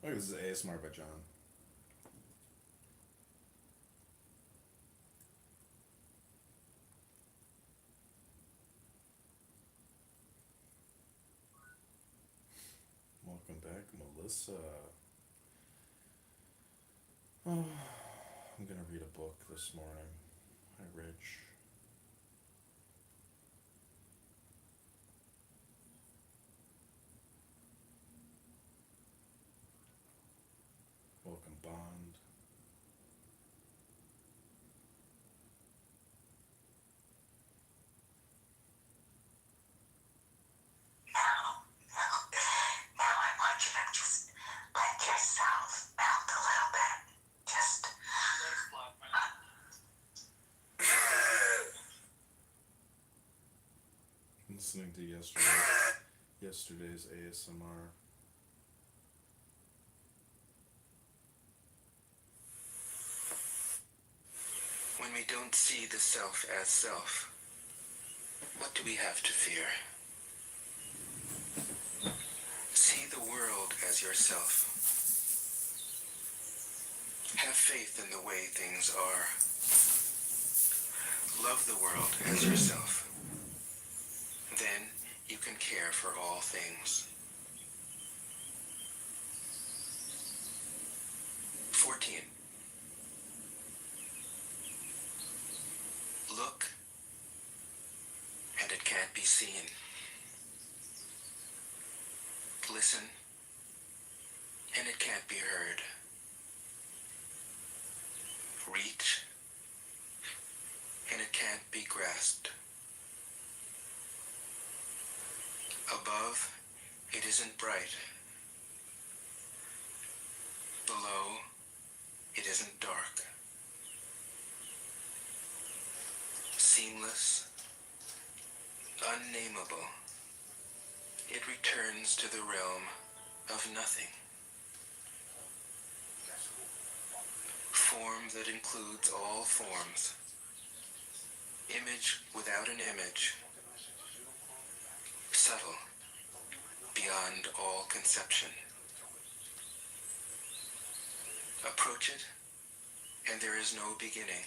Look, this is ASMR by John. Welcome back, Melissa. Oh, I'm gonna read a book this morning. Hi, Rich. Welcome, Bond. Now I want you to just let yourself melt a little bit. Just Listening to yesterday's ASMR. When we don't see the self as self, what do we have to fear? See the world as yourself. Have faith in the way things are. Love the world as yourself. Then you can care for all things. 14. Look, and it can't be seen. Listen, and it can't be heard. Reach, and it can't be grasped. Above, it isn't bright. Below, it isn't dark. Seamless, unnameable, it returns to the realm of nothing. Form that includes all forms. Image without an image. Subtle, beyond all conception. Approach it, and there is no beginning.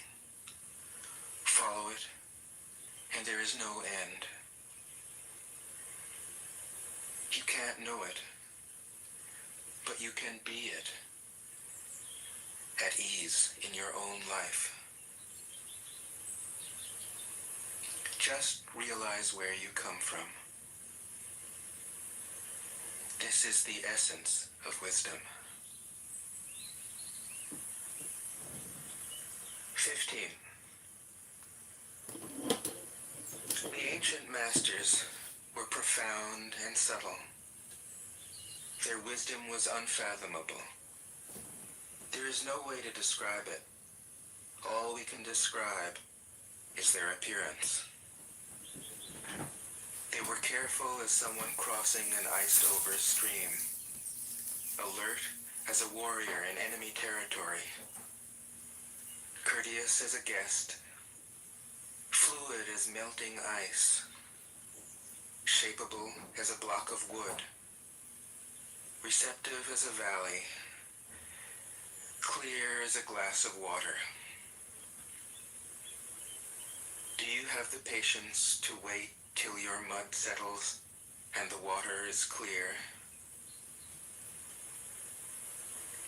Follow it, and there is no end. You can't know it, but you can be it. At ease in your own life. Just realize where you come from. This is the essence of wisdom. 15. The ancient masters were profound and subtle. Their wisdom was unfathomable. There is no way to describe it. All we can describe is their appearance. They were careful as someone crossing an iced-over stream, alert as a warrior in enemy territory, courteous as a guest, fluid as melting ice, shapeable as a block of wood, receptive as a valley, clear as a glass of water. Do you have the patience to wait till your mud settles and the water is clear?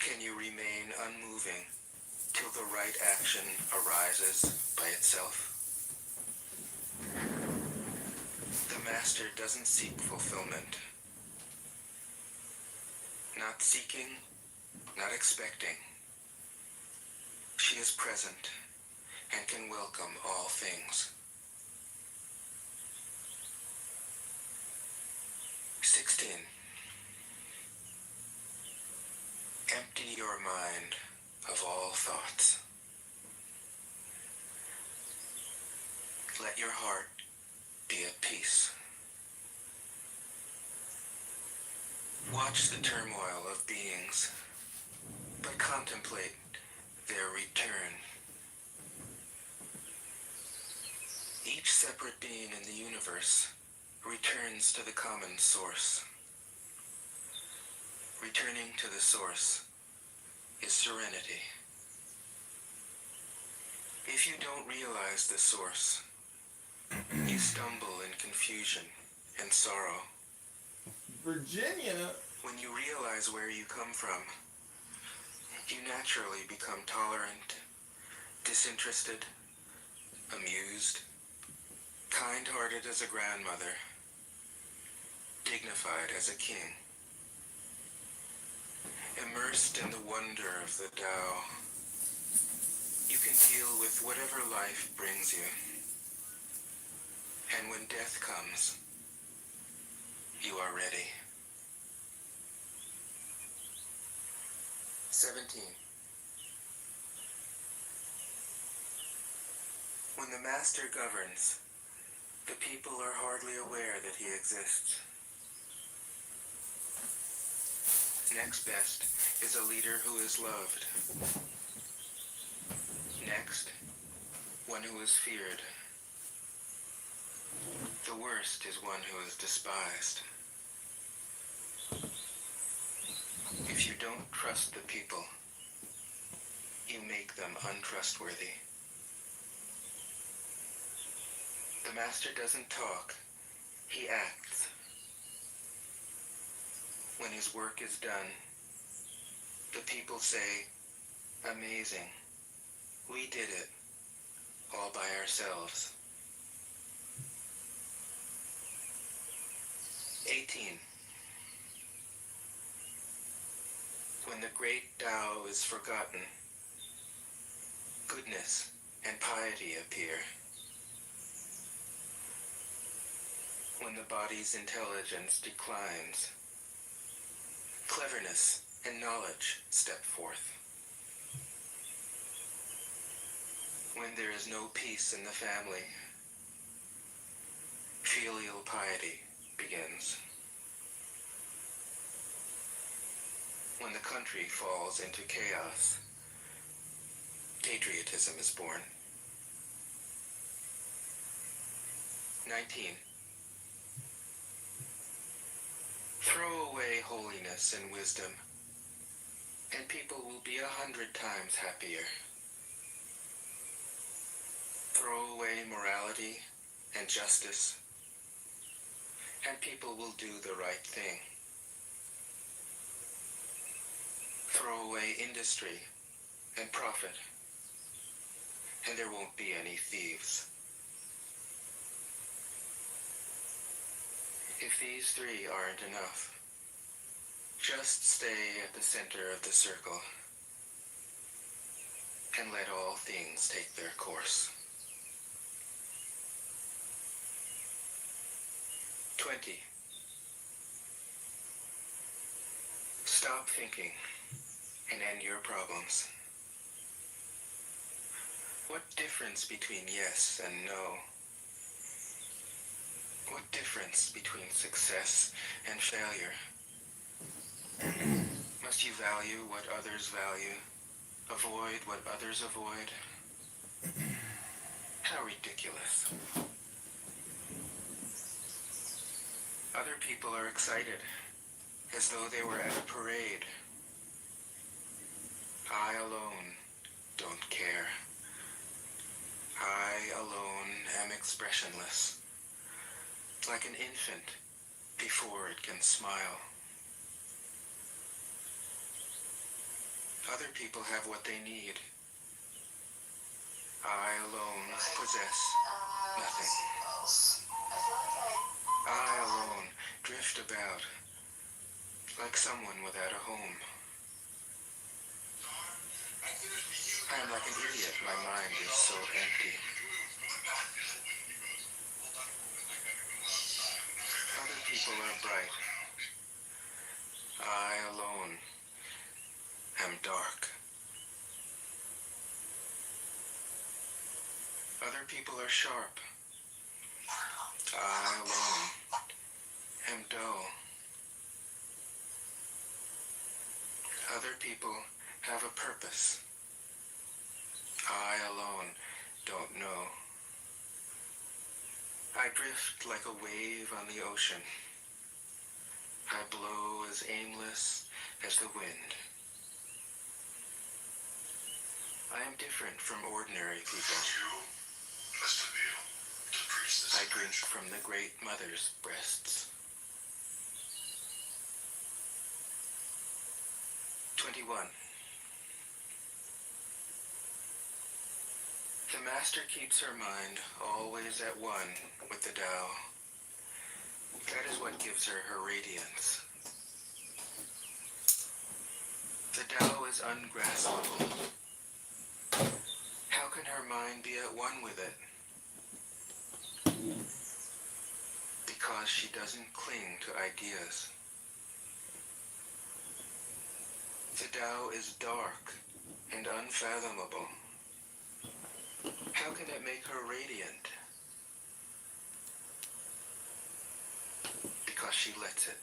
Can you remain unmoving till the right action arises by itself? The master doesn't seek fulfillment. Not seeking, not expecting. She is present and can welcome all things. 16. Empty your mind of all thoughts. Let your heart be at peace. Watch the turmoil of beings, but contemplate their return. Each separate being in the universe returns to the common source. Returning to the source is serenity. If you don't realize the source, you stumble in confusion and sorrow. Virginia. When you realize where you come from, you naturally become tolerant, disinterested, amused, kind-hearted as a grandmother, dignified as a king. Immersed in the wonder of the Tao, you can deal with whatever life brings you. And when death comes, you are ready. 17. When the master governs, the people are hardly aware that he exists. Next best is a leader who is loved. Next, one who is feared. The worst is one who is despised. If you don't trust the people, you make them untrustworthy. The master doesn't talk, he acts. When his work is done, the people say, "Amazing, we did it, all by ourselves." 18. When the great Tao is forgotten, goodness and piety appear. When the body's intelligence declines, cleverness and knowledge step forth. When there is no peace in the family, filial piety begins. When the country falls into chaos, patriotism is born. 19. Throw away holiness and wisdom, and people will be 100 times happier. Throw away morality and justice, and people will do the right thing. Throw away industry and profit, and there won't be any thieves. If these three aren't enough, just stay at the center of the circle and let all things take their course. 20. Stop thinking and end your problems. What difference between yes and no? What difference between success and failure? Must you value what others value? Avoid what others avoid? How ridiculous. Other people are excited, as though they were at a parade. I alone don't care. I alone am expressionless, like an infant before it can smile. Other people have what they need. I alone possess nothing. I alone drift about like someone without a home. I am like an idiot. My mind is so empty. Other people are bright. I alone am dark. Other people are sharp. I alone am dull. Other people have a purpose. I alone don't know. I drift like a wave on the ocean. I blow as aimless as the wind. I am different from ordinary people. I drink from the great mother's breasts. 21. The master keeps her mind always at one with the Tao. That is what gives her her radiance. The Tao is ungraspable. How can her mind be at one with it? Because she doesn't cling to ideas. The Tao is dark and unfathomable. How can it make her radiant? Because she lets it.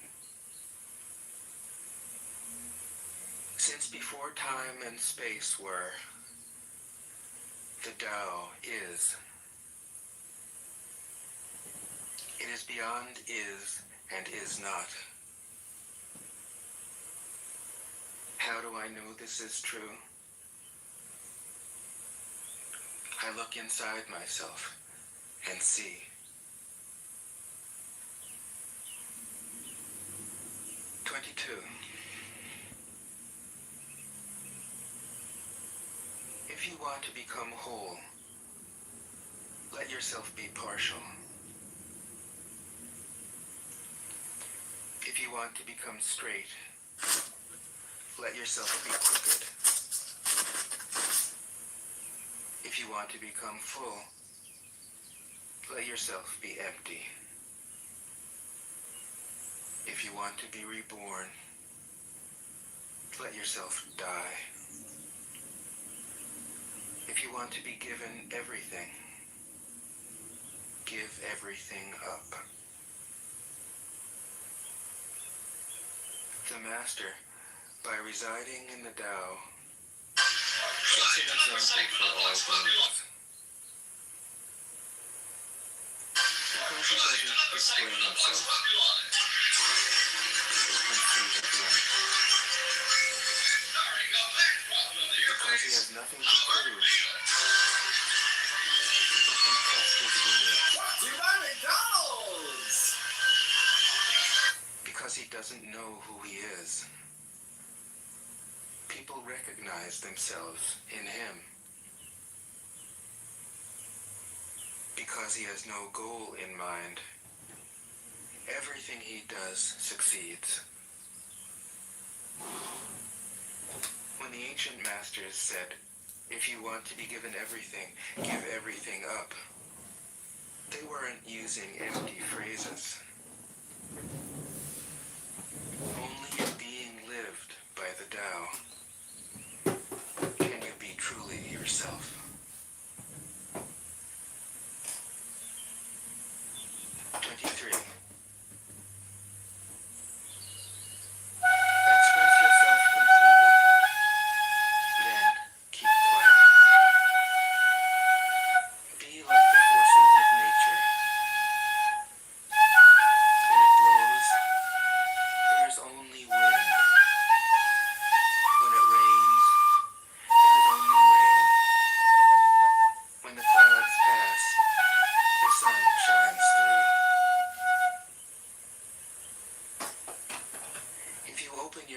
Since before time and space were, the Tao is. It is beyond is and is not. How do I know this is true? I look inside myself and see. If you want to become whole, let yourself be partial. If you want to become straight, let yourself be crooked. If you want to become full, let yourself be empty. If you want to be reborn, let yourself die. If you want to be given everything, give everything up. The Master, by residing in the Tao, sets an example for all beings. Because he doesn't explain himself, people can see his light. Because he has nothing to prove, people can trust his word. Because he doesn't know who he is, people recognize themselves in him. Because he has no goal in mind, everything he does succeeds. When the ancient masters said, if you want to be given everything, give everything up, they weren't using empty phrases. Only in being lived by the Tao can you be truly yourself. Express yourself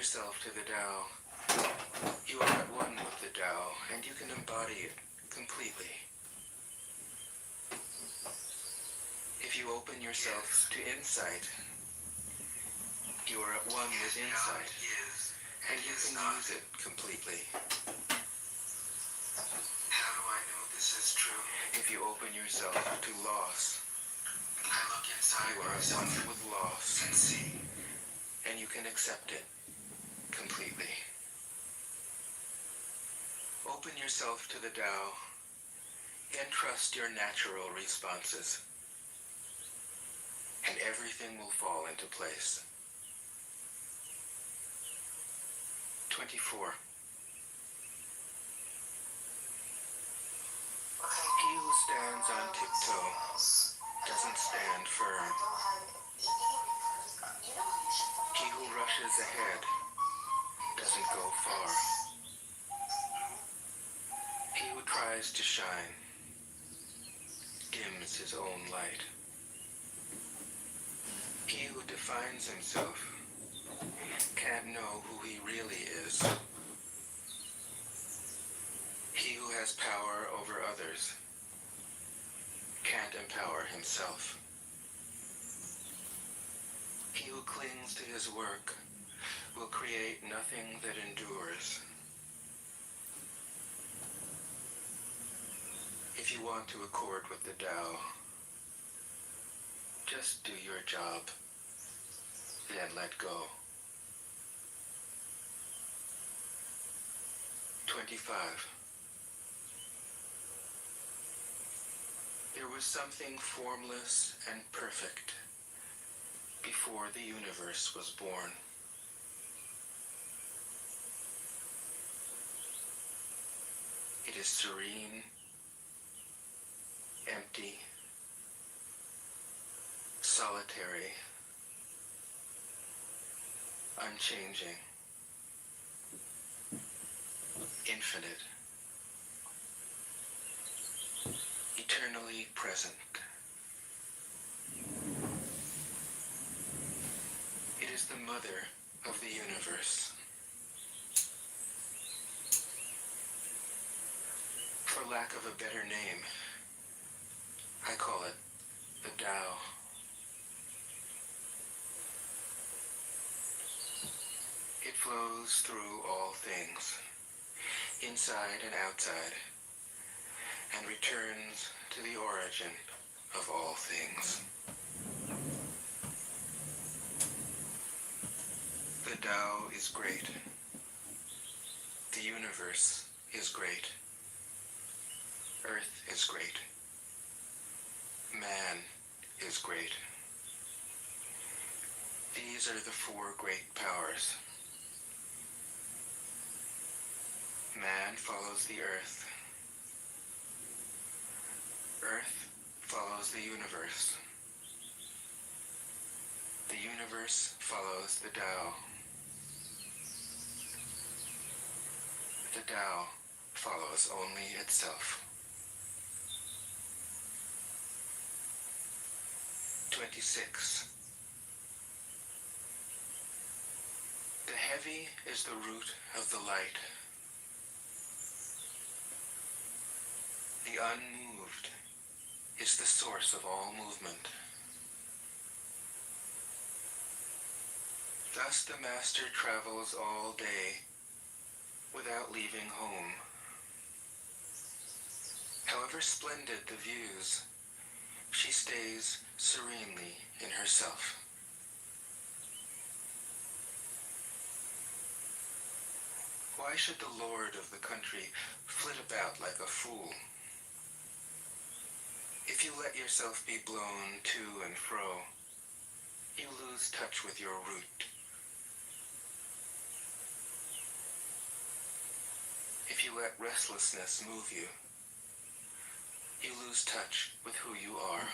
yourself to the Tao, you are at one with the Tao, and you can embody it completely. If you open yourself to insight, you are at one with insight, and you can use it completely. How do I know this is true? If you open yourself to loss, I look inside you are at one with loss, and see, and you can accept it completely. Open yourself to the Tao, and trust your natural responses, and everything will fall into place. 24. He who stands on tiptoe doesn't stand firm. He who rushes ahead doesn't go far. He who tries to shine dims his own light. He who defines himself can't know who he really is. He who has power over others can't empower himself. He who clings to his work will create nothing that endures. If you want to accord with the Tao, just do your job, then let go. 25. There was something formless and perfect before the universe was born. It is serene, empty, solitary, unchanging, infinite, eternally present. It is the mother of the universe. For lack of a better name, I call it the Tao. It flows through all things, inside and outside, and returns to the origin of all things. The Tao is great. The universe is great. Earth is great. Man is great. These are the four great powers. Man follows the earth. Earth follows the universe. The universe follows the Tao. The Tao follows only itself. 26. The heavy is the root of the light. The unmoved is the source of all movement. Thus the master travels all day without leaving home. However splendid the views, she stays serenely in herself. Why should the lord of the country flit about like a fool? If you let yourself be blown to and fro, you lose touch with your root. If you let restlessness move you, you lose touch with who you are.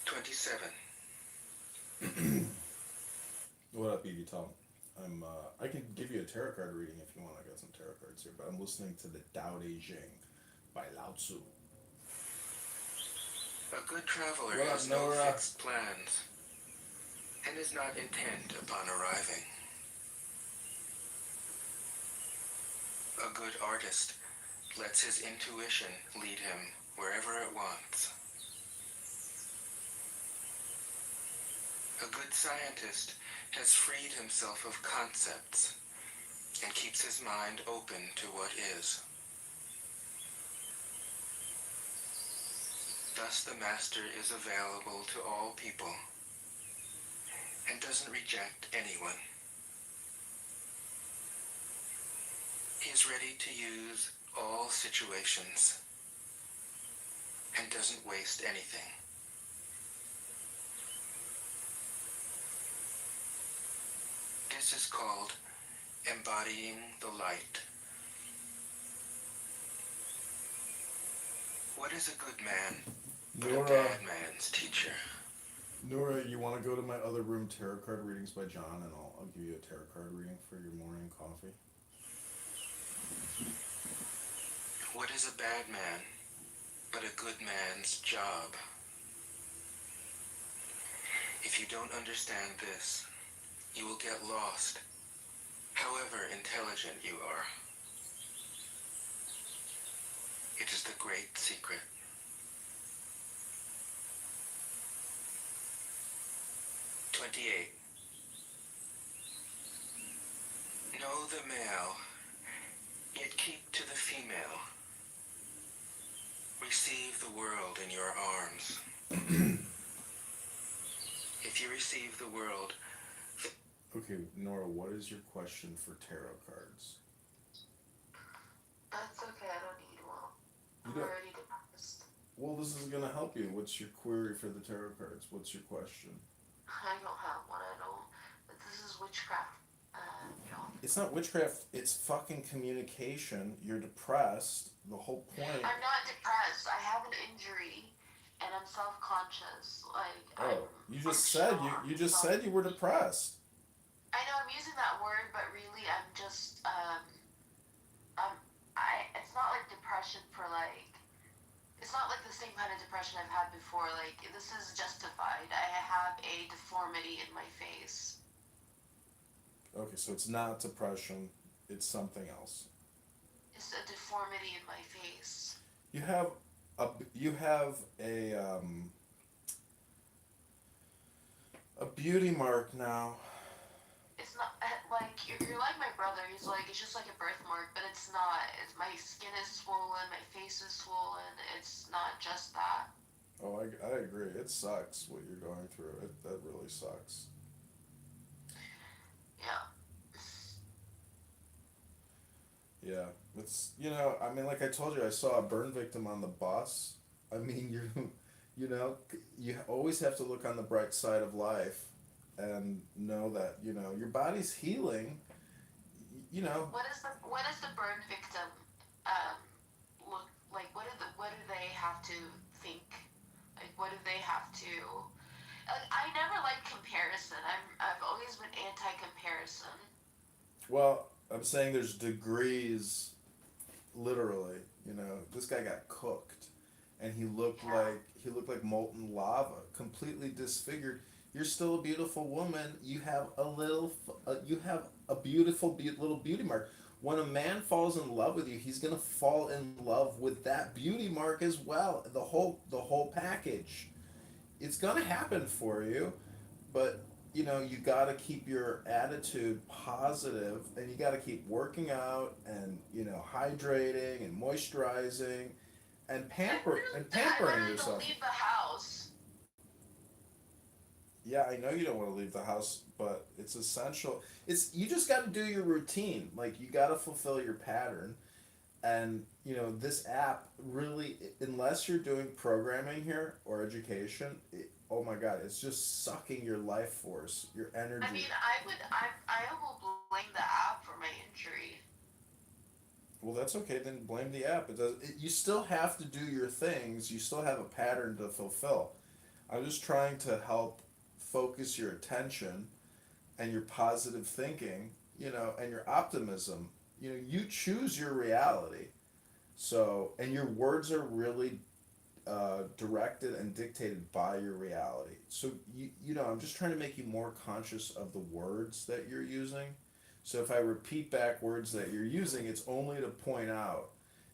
27. What up, Evie Tom? I can give you a tarot card reading if you want. I got some tarot cards here, but I'm listening to the Tao Te Ching by Lao Tzu. A good traveler What up, has no Nora? fixed plans. and is not intent upon arriving. A good artist lets his intuition lead him wherever it wants. A good scientist has freed himself of concepts and keeps his mind open to what is. Thus the master is available to all people and doesn't reject anyone. He is ready to use all situations and doesn't waste anything. This is called embodying the light. What is a good man but a bad man's teacher? Nora, you want to go to my other room, tarot card readings by John, and I'll give you a tarot card reading for your morning coffee. What is a bad man but a good man's job? If you don't understand this, you will get lost, however intelligent you are. It is the great secret. Know the male, yet keep to the female. Receive the world in your arms. If you receive the world... Okay, Nora, what is your question for tarot cards? That's okay, I don't need one. I'm You don't- already depressed. Well, this is going to help you. What's your query for the tarot cards? What's your question? I don't have one, I don't. But this is witchcraft. It's not witchcraft, it's fucking communication. You're depressed. The whole point... I'm not depressed. I have an injury, and I'm self-conscious. Oh, you just said you just said you were depressed. I know I'm using that word, but really I'm just it's not like depression for it's not like the same kind of depression I've had before. Like, this is justified. I have a deformity in my face. Okay, so it's not depression, it's something else. It's a deformity in my face. You have a beauty mark now. It's not like you're like my brother. He's like, it's just like a birthmark, but it's not. It's my skin is swollen, my face is swollen. It's not just that. Oh, I agree. It sucks what you're going through. That really sucks. Yeah. Yeah, it's, I mean, like I told you, I saw a burn victim on the bus. I mean, you always have to look on the bright side of life and know that, your body's healing, What is the burn victim look like? What do they have to think? Like, what do they have to? Like, I never liked comparison. I've always been anti-comparison. Well, I'm saying there's degrees, literally, this guy got cooked and he looked like molten lava, completely disfigured. You're still a beautiful woman. You have a beautiful little beauty mark. When a man falls in love with you, he's gonna fall in love with that beauty mark as well. The whole package. It's gonna happen for you, but you gotta keep your attitude positive, and you gotta keep working out and hydrating and moisturizing and pampering I yourself. don't leave the house. Yeah, I know you don't want to leave the house, but it's essential. You just got to do your routine. Like, you got to fulfill your pattern. And, this app really, unless you're doing programming here or education, oh my God, it's just sucking your life force, your energy. I mean, I will blame the app for my injury. Well, that's okay. Then blame the app. You still have to do your things. You still have a pattern to fulfill. I'm just trying to help focus your attention and your positive thinking, and your optimism. You choose your reality. So, and your words are really directed and dictated by your reality. So I'm just trying to make you more conscious of the words that you're using. So if I repeat back words that you're using, it's only to point out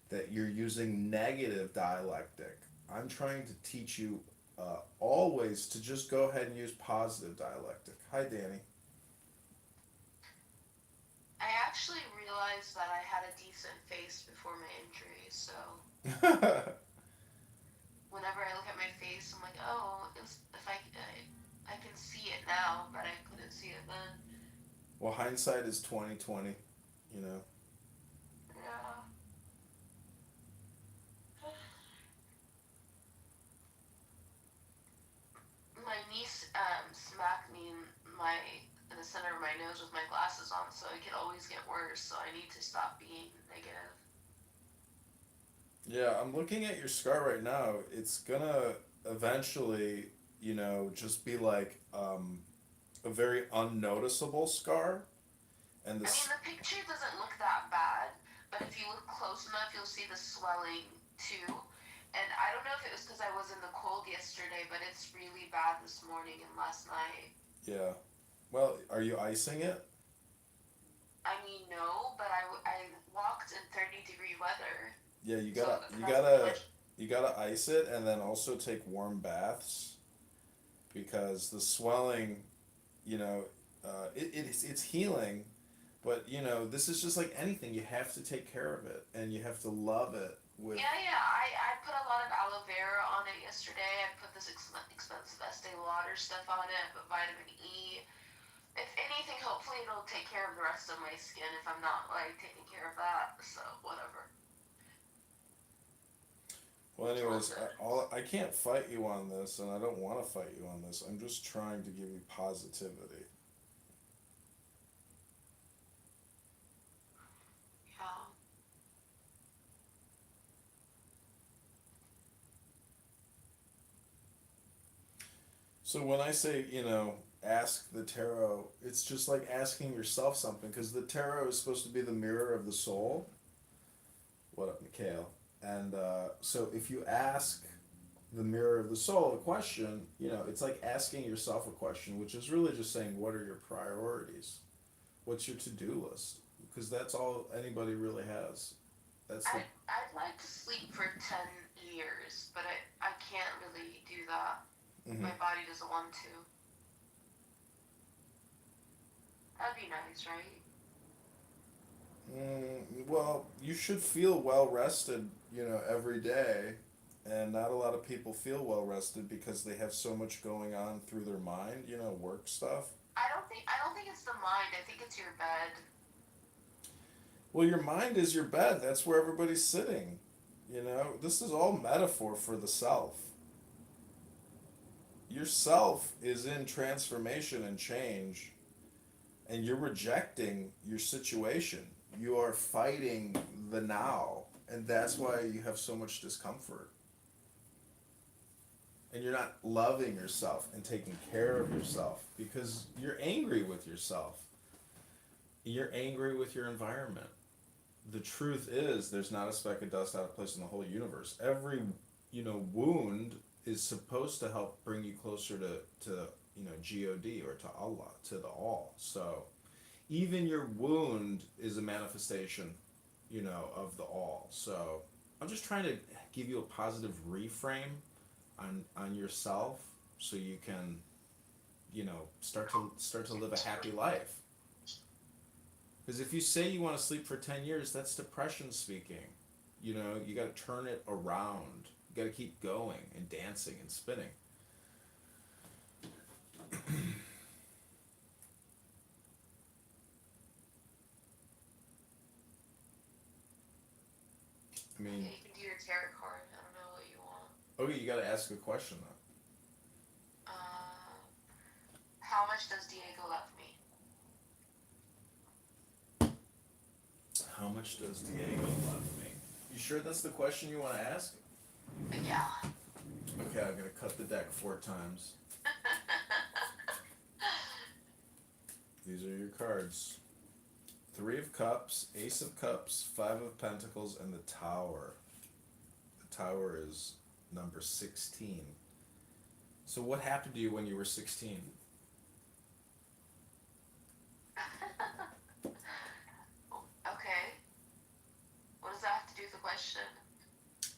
that you're using negative dialectic. I'm trying to teach you always to just go ahead and use positive dialectic. Hi, Danny. I actually realized that I had a decent face before my injury, so whenever I look at my face, I'm like, oh, if I can see it now, but I couldn't see it then. Well, hindsight is 2020, you know. Yeah. My niece smacked me in the center of my nose with my glasses on, so it could always get worse. So I need to stop being negative. Yeah, I'm looking at your scar right now. It's gonna eventually, just be like a very unnoticeable scar, and I mean, this. the picture doesn't look that bad, but if you look close enough, you'll see the swelling too. And I don't know if it was because I was in the cold yesterday, but it's really bad this morning and last night. Yeah. Well, are you icing it? I mean, no, but I walked in 30-degree weather. Yeah, you So gotta you that's pretty gotta much. you gotta ice it, and then also take warm baths because the swelling, it's healing, but this is just like anything. You have to take care of it, and you have to love it with. Yeah, yeah. I put a lot of aloe vera on it yesterday. I put this expensive Estee Lauder stuff on it. I put vitamin E. If anything, hopefully it'll take care of the rest of my skin if I'm not like taking care of that. So whatever. Well, anyways, I can't fight you on this, and I don't want to fight you on this. I'm just trying to give you positivity. Yeah. So when I say, ask the tarot, it's just like asking yourself something, because the tarot is supposed to be the mirror of the soul. What up, Mikhail? And so if you ask the mirror of the soul a question, it's like asking yourself a question, which is really just saying, what are your priorities? What's your to-do list? Because that's all anybody really has. I'd like to sleep for 10 years, but I can't really do that. Mhm. My body doesn't want to. That'd be nice, right? Well, you should feel well rested, every day. And not a lot of people feel well rested because they have so much going on through their mind, work stuff. I don't think it's the mind. I think it's your bed. Well, your mind is your bed. That's where everybody's sitting. This is all metaphor for the self. Your self is in transformation and change, and you're rejecting your situation. You are fighting the now, and that's why you have so much discomfort. And you're not loving yourself and taking care of yourself because you're angry with yourself. You're angry with your environment. The truth is, there's not a speck of dust out of place in the whole universe. Every, wound is supposed to help bring you closer to God or to Allah, to the all. So even your wound is a manifestation, of the all. So I'm just trying to give you a positive reframe on yourself so you can, start to live a happy life. Because if you say you want to sleep for 10 years, that's depression speaking. You got to turn it around. You got to keep going and dancing and spinning. I mean, Okay, you can do your tarot card. I don't know what you want. okay, you got to ask a question though. How much does Diego love me? How much does Diego love me? You sure that's the question you want to ask? Yeah. Okay, I'm gonna cut the deck 4 times. These are your cards. 3 of Cups, Ace of Cups, 5 of Pentacles, and the Tower. The Tower is number 16. So what happened to you when you were 16? Okay. What does that have to do with the question?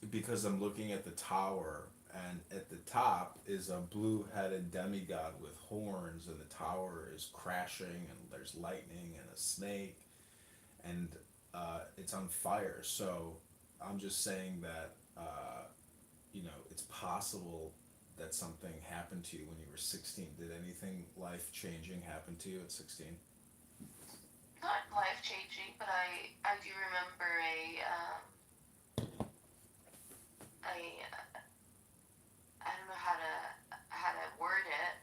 Because I'm looking at the tower, and at the top is a blue-headed demigod with horns, and the tower is crashing, and there's lightning and a snake, and it's on fire. So I'm just saying that it's possible that something happened to you when you were 16. Did anything life-changing happen to you at 16? Not life changing, but I do remember a I don't know how to word it.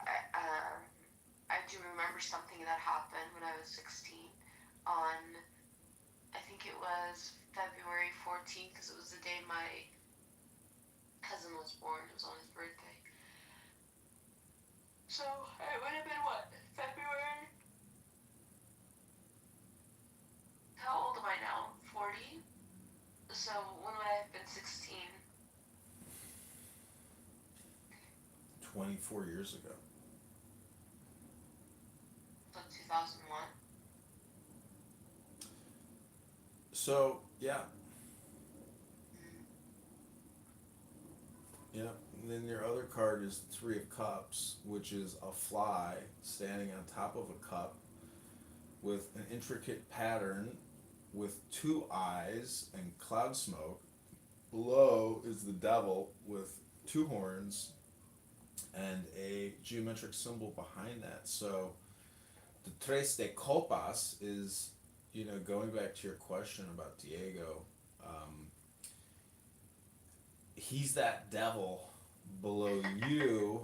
I do remember something that happened when I was 16 on, I think it was February 14th, because it was the day my cousin was born. It was on his birthday. So it would have been what? February? How old am I now? 40? So when would I have been 16? 24 years ago. So 2001? So, yeah. Yeah. And then your other card is the Three of Cups, which is a fly standing on top of a cup with an intricate pattern with two eyes and cloud smoke. Below is the devil with two horns and a geometric symbol behind that. So the Tres de Copas is, going back to your question about Diego, he's that devil below you,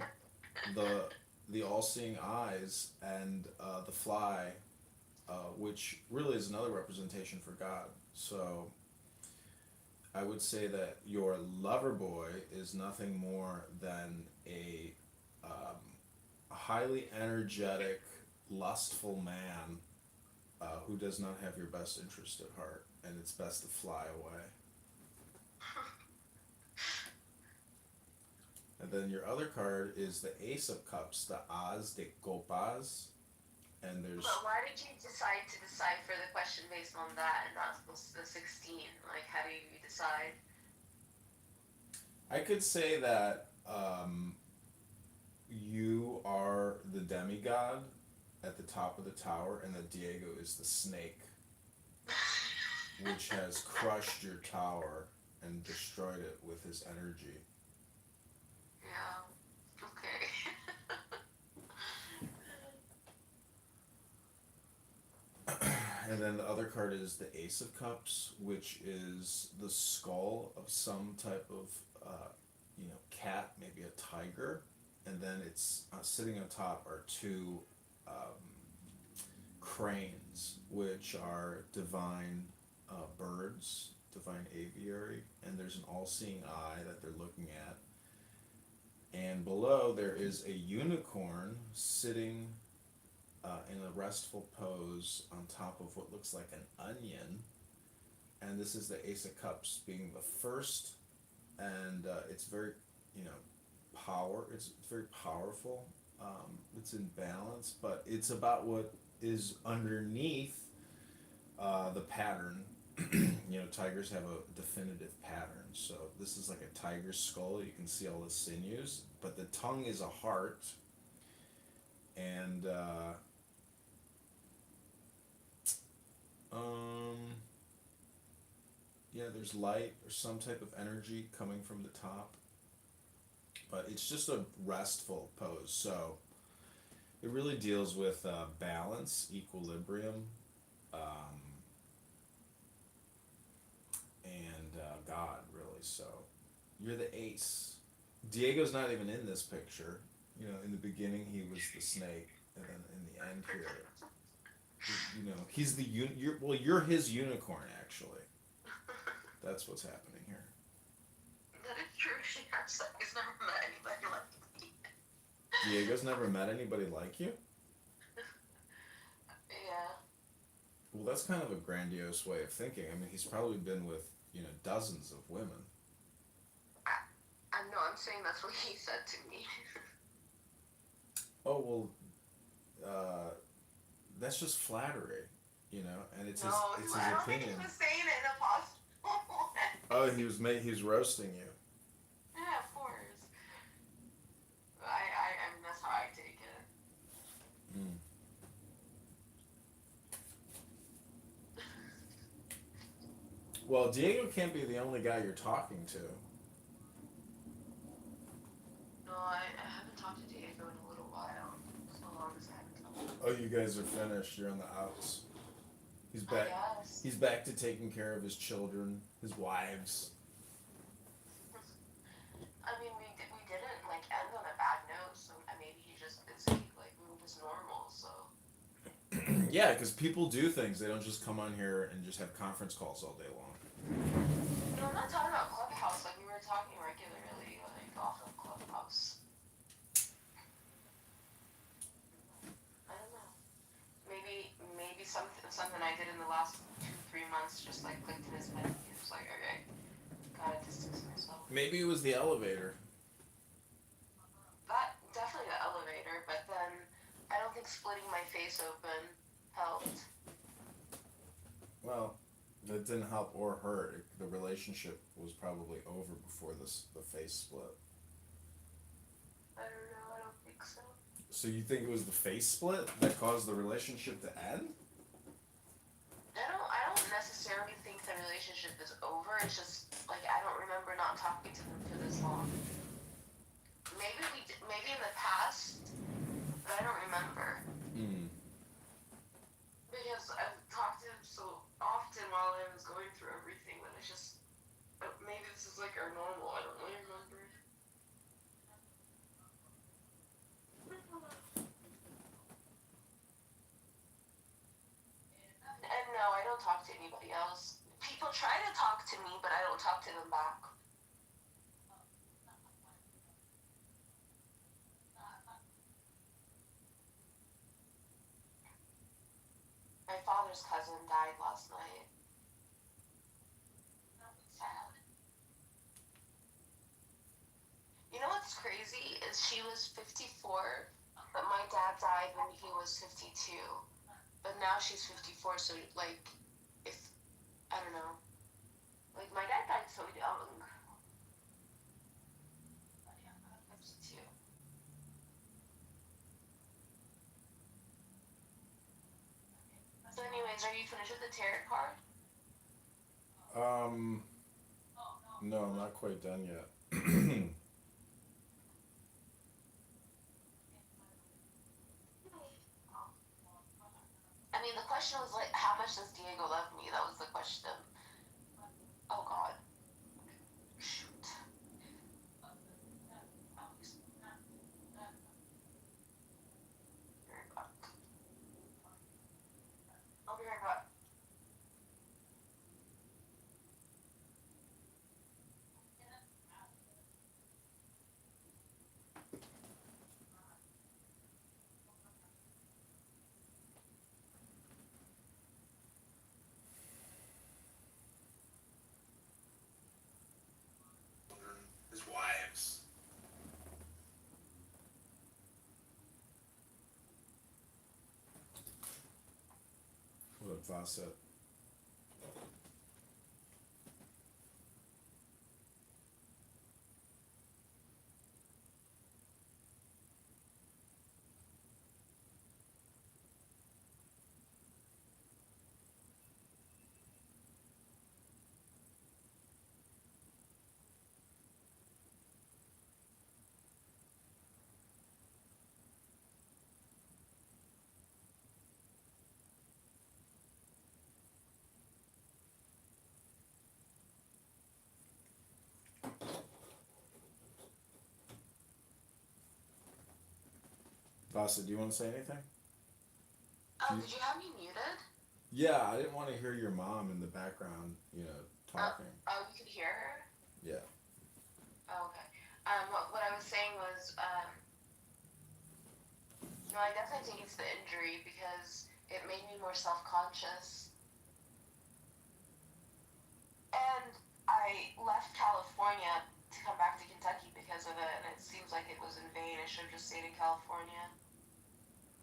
the all-seeing eyes, and the fly, which really is another representation for God. So I would say that your lover boy is nothing more than a highly energetic, lustful man who does not have your best interest at heart, and it's best to fly away. And then your other card is the Ace of Cups, the As de Copas, and there's. But why did you decide to decipher the question based on that and not the 16? Like, how do you decide? I could say that you are the demigod at the top of the tower, and that Diego is the snake, which has crushed your tower and destroyed it with his energy. Yeah. Okay. And then the other card is the Ace of Cups, which is the skull of some type of, cat, maybe a tiger, and then it's sitting on top are two cranes, which are divine birds, divine aviary, and there's an all-seeing eye that they're looking at. And below there is a unicorn sitting in a restful pose on top of what looks like an onion. And this is the Ace of Cups being the first, and it's very, it's very powerful. It's in balance, but it's about what is underneath the pattern. Tigers have a definitive pattern. So this is like a tiger's skull. You can see all the sinews, but the tongue is a heart, and there's light or some type of energy coming from the top, but it's just a restful pose. So it really deals with balance, equilibrium, and God, really. So you're the ace. Diego's not even in this picture. In the beginning he was the snake, and then in the end here, he's the you're his unicorn, actually. That's what's happening here. That is true. He's never met anybody like me. Diego's never met anybody like you? Yeah. Well, that's kind of a grandiose way of thinking. I mean, he's probably been with, dozens of women. I'm saying that's what he said to me. Oh well, that's just flattery, and it's No, his I don't think opinion. he was saying it in a possible way. Oh, he was roasting you. Yeah, of course. I mean, that's how I take it. Mm. Well, Diego can't be the only guy you're talking to. No, I haven't talked to Diego in a little while. So long as I haven't talked to him. Oh, you guys are finished. You're on the outs. He's back. Yes. He's back to taking care of his children, his wives. I mean, we didn't like end on a bad note, so maybe he just busy, like was normal. So Yeah, because people do things. They don't just come on here and just have conference calls all day long. no, I'm not talking about Clubhouse. Like we were talking regularly, like off of Clubhouse. I don't know. Maybe something I did in the last 2-3 months just like clicked in his head. He was like, okay, gotta distance myself. Maybe it was the elevator. That definitely the elevator, but then I don't think splitting my face open helped. Well, that didn't help or hurt. The relationship was probably over before the face split. I don't know. I don't think so. So you think it was the face split that caused the relationship to end? I don't necessarily think the relationship is over. It's just like I don't remember not talking to them for this long. Maybe in the past, but I don't remember. Because I've talked to him so often while I was going through everything that it's just maybe this is like our normal. I don't really remember. And no, I don't talk to anybody else. People try to talk to me, but I don't talk to them back. My father's cousin died last night. Sad. You know what's crazy is she was 54, but my dad died when he was 52. But now she's 54, so like, if I don't know, like my dad died so young. 52. So, anyways, are you finished with the tarot card? No, I'm not quite done yet. I mean, the question was like, how much does Diego love me? That was the question. Oh God. Shoot. Be right back. I'll be right back. His wives. What up, Fawcett? Fawcett, do you want to say anything? Oh, did you have me muted? Yeah, I didn't want to hear your mom in the background, talking. Oh, you could hear her? Yeah. Oh, okay. What I was saying was, no, I definitely think it's the injury because it made me more self-conscious. And I left California to come back to Kentucky because of should have just stayed in California.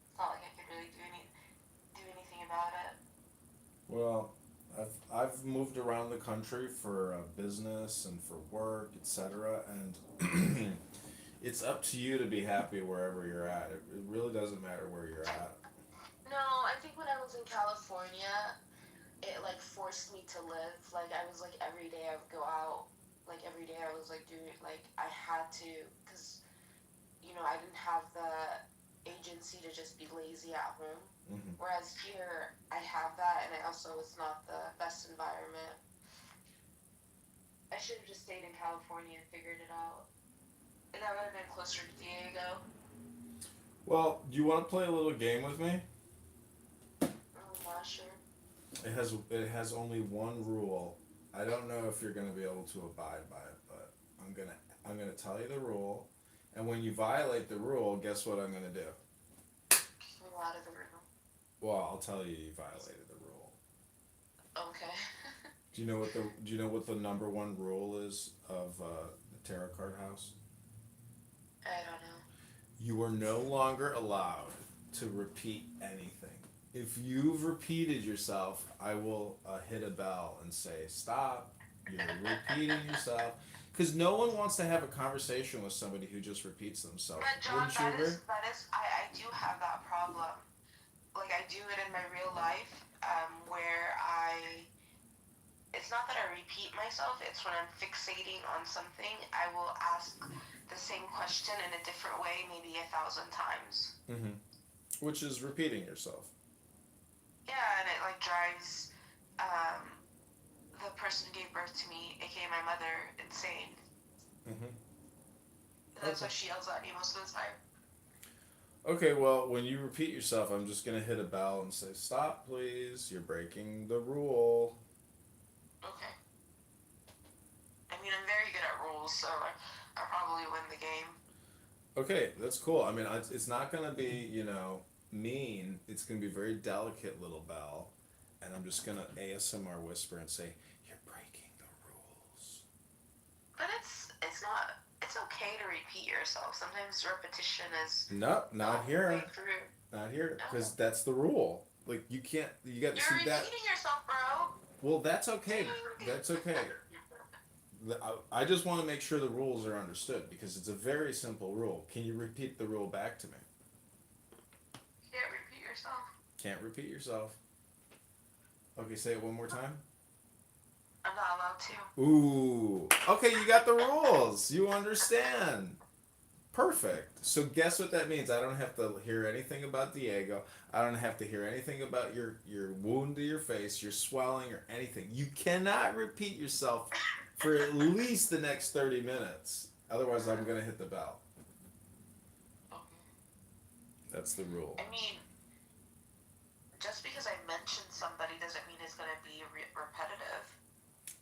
It's not like I could really do anything about it. Well, I've moved around the country for business and for work, etc. And it's up to you to be happy wherever you're at. It really doesn't matter where you're at. No, I think when I was in California, it like forced me to live. Like I was like every day I would go out. Like every day I was like doing like I had to, because I didn't have the agency to just be lazy at home. Mm-hmm. Whereas here I have that, and it's not the best environment. I should have just stayed in California and figured it out. And that would have been closer to Diego. Well, do you want to play a little game with me? Sure. It has only one rule. I don't know if you're gonna be able to abide by it, but I'm gonna tell you the rule, and when you violate the rule, guess what I'm gonna do? Pull out of the room. Well, I'll tell you violated the rule. Okay. Do you know what the number one rule is of the tarot card house? I don't know. You are no longer allowed to repeat anything. If you've repeated yourself, I will hit a bell and say, stop, you're repeating yourself. Because no one wants to have a conversation with somebody who just repeats themselves. But John, I do have that problem. Like I do it in my real life, where it's not that I repeat myself, it's when I'm fixating on something, I will ask the same question in a different way, maybe 1,000 times. Mm-hmm. Which is repeating yourself. Yeah, and it like drives the person who gave birth to me, aka my mother, insane. Mm-hmm. And that's why she yells at me most of the time. Okay, well, when you repeat yourself, I'm just gonna hit a bell and say, stop, please, you're breaking the rule. Okay. I mean, I'm very good at rules, so I probably win the game. Okay, that's cool. I mean, it's not gonna be, mean. It's gonna be a very delicate little bell, and I'm just gonna ASMR whisper and say, "You're breaking the rules." But it's not. It's okay to repeat yourself. Sometimes repetition is. No, not here. Through. Not here, because that's the rule. Like you can't. You got to see that. You're repeating yourself, bro. Well, that's okay. That's okay. I just want to make sure the rules are understood because it's a very simple rule. Can you repeat the rule back to me? Can't repeat yourself. Can't repeat yourself. Okay, say it one more time. I'm not allowed to. Ooh. Okay, you got the rules. You understand. Perfect. So guess what that means? I don't have to hear anything about Diego. I don't have to hear anything about your wound to your face, your swelling, or anything. You cannot repeat yourself for at least the next 30 minutes. Otherwise, I'm going to hit the bell. That's the rule. I mean, just because I mentioned somebody doesn't mean it's going to be repetitive.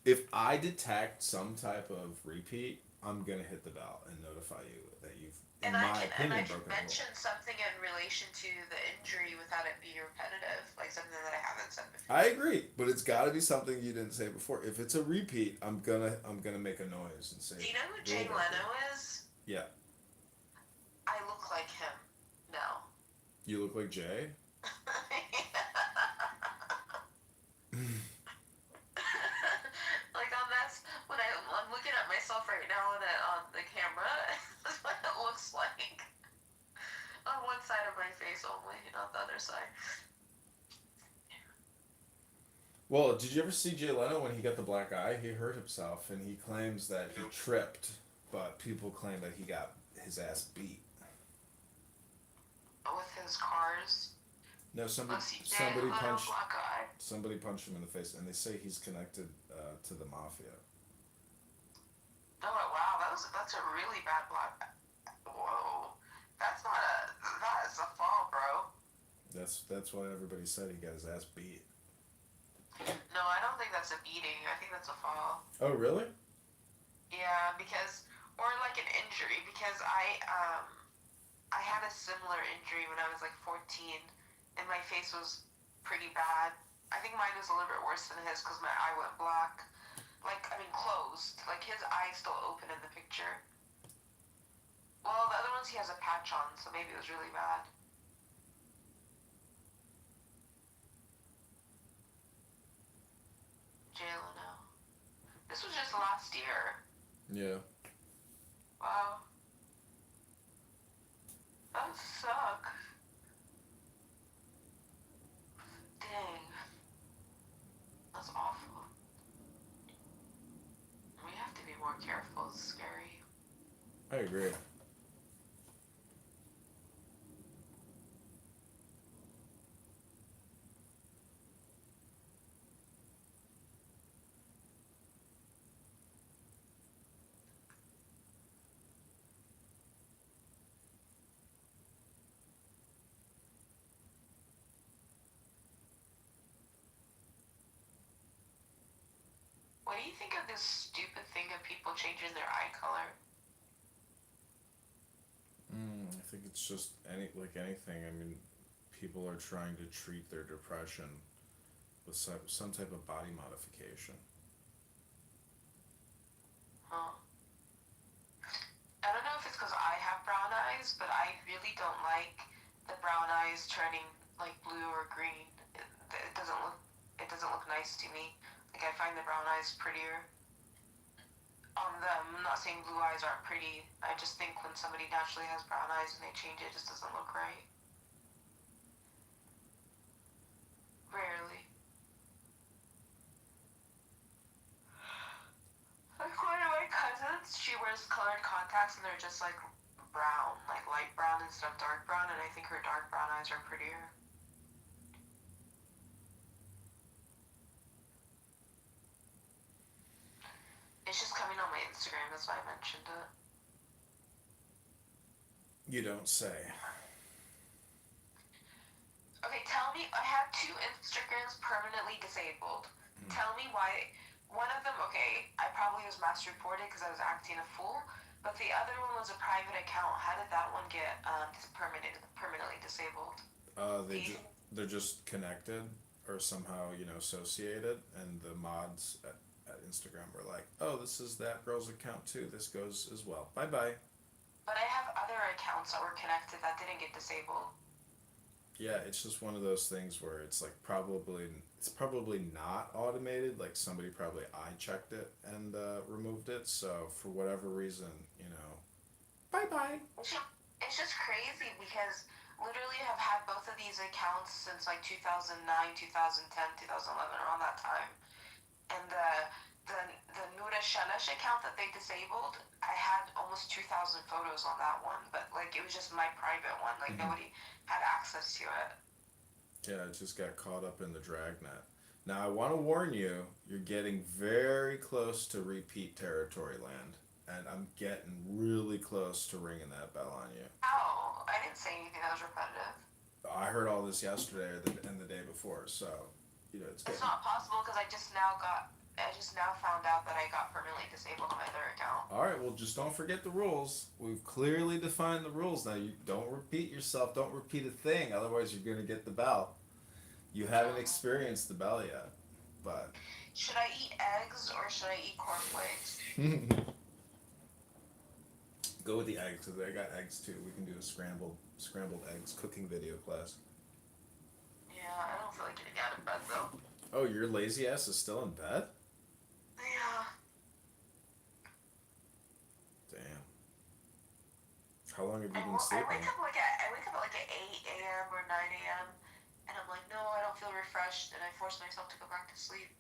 If I detect some type of repeat, I'm going to hit the bell and notify you that you've, in my opinion, I can broken the mention something in relation to the injury without it being repetitive, like something that I haven't said before. I agree, but it's got to be something you didn't say before. If it's a repeat, I'm gonna make a noise and say. Do you know who Jay Leno is? Yeah. I look like him. No. You look like Jay. Like on that, when I'm looking at myself right now on the camera, that's what it looks like. On one side of my face only, not the other side. Well, did you ever see Jay Leno when he got the black eye? He hurt himself, and he claims that he tripped, but people claim that he got his ass beat. With his cars. No, somebody punched him in the face, and they say he's connected to the mafia. Oh wow, that's a really bad black. Whoa, that is a fall, bro. That's why everybody said he got his ass beat. No, I don't think that's a beating. I think that's a fall. Oh really? Yeah, or like an injury, because I had a similar injury when I was like 14, and my face was pretty bad. I think mine was a little bit worse than his because my eye went black. Closed. Like his eye's still open in the picture. Well, the other one's he has a patch on, so maybe it was really bad. Jail now. This was just last year. Yeah. Wow. That would suck. Dang. That's awful. We have to be more careful. It's scary. I agree. What do you think of this stupid thing of people changing their eye color? I think it's just anything. I mean, people are trying to treat their depression with some type of body modification. Huh. I don't know if it's because I have brown eyes, but I really don't like the brown eyes turning like blue or green. It doesn't look. It doesn't look nice to me. Like I find the brown eyes prettier. On them, I'm not saying blue eyes aren't pretty. I just think when somebody naturally has brown eyes and they change it, it just doesn't look right. Rarely. Like one of my cousins, she wears colored contacts and they're just like brown, like light brown instead of dark brown, and I think her dark brown eyes are prettier. It's just coming on my Instagram, that's why I mentioned it. You don't say. Okay, tell me, I have 2 Instagrams permanently disabled. Tell me why. One of them, okay, I probably was mass reported because I was acting a fool, but the other one was a private account. How did that one get permanently disabled? They're just connected or somehow associated, and the mods at Instagram were like, "Oh, this is that girl's account too. This goes as well. Bye bye." But I have other accounts that were connected that didn't get disabled. Yeah, it's just one of those things where it's like it's probably not automated. Like somebody probably eye checked it and removed it. So for whatever reason, bye bye. It's just crazy because literally I've had both of these accounts since like 2009, 2010, 2011, around that time. And the Nura Shalash account that they disabled, I had almost 2,000 photos on that one, but like it was just my private one. Like nobody had access to it. Yeah, it just got caught up in the dragnet. Now I want to warn you, you're getting very close to repeat territory land, and I'm getting really close to ringing that bell on you. Oh, I didn't say anything that was repetitive. I heard all this yesterday and the day before, so it's getting. It's not possible because I just now found out that I got permanently disabled on my other account. All right, well, just don't forget the rules. We've clearly defined the rules. Now, you don't repeat yourself. Don't repeat a thing. Otherwise, you're going to get the bell. You haven't experienced the bell yet, but. Should I eat eggs or should I eat cornflakes? Go with the eggs, because I got eggs too. We can do a scrambled eggs cooking video class. Yeah, I don't feel like getting out of bed though. Oh, your lazy ass is still in bed? Yeah. Damn. How long have you been sleeping? I wake up at like at 8 a.m. or 9 a.m. and I'm like, no, I don't feel refreshed, and I force myself to go back to sleep.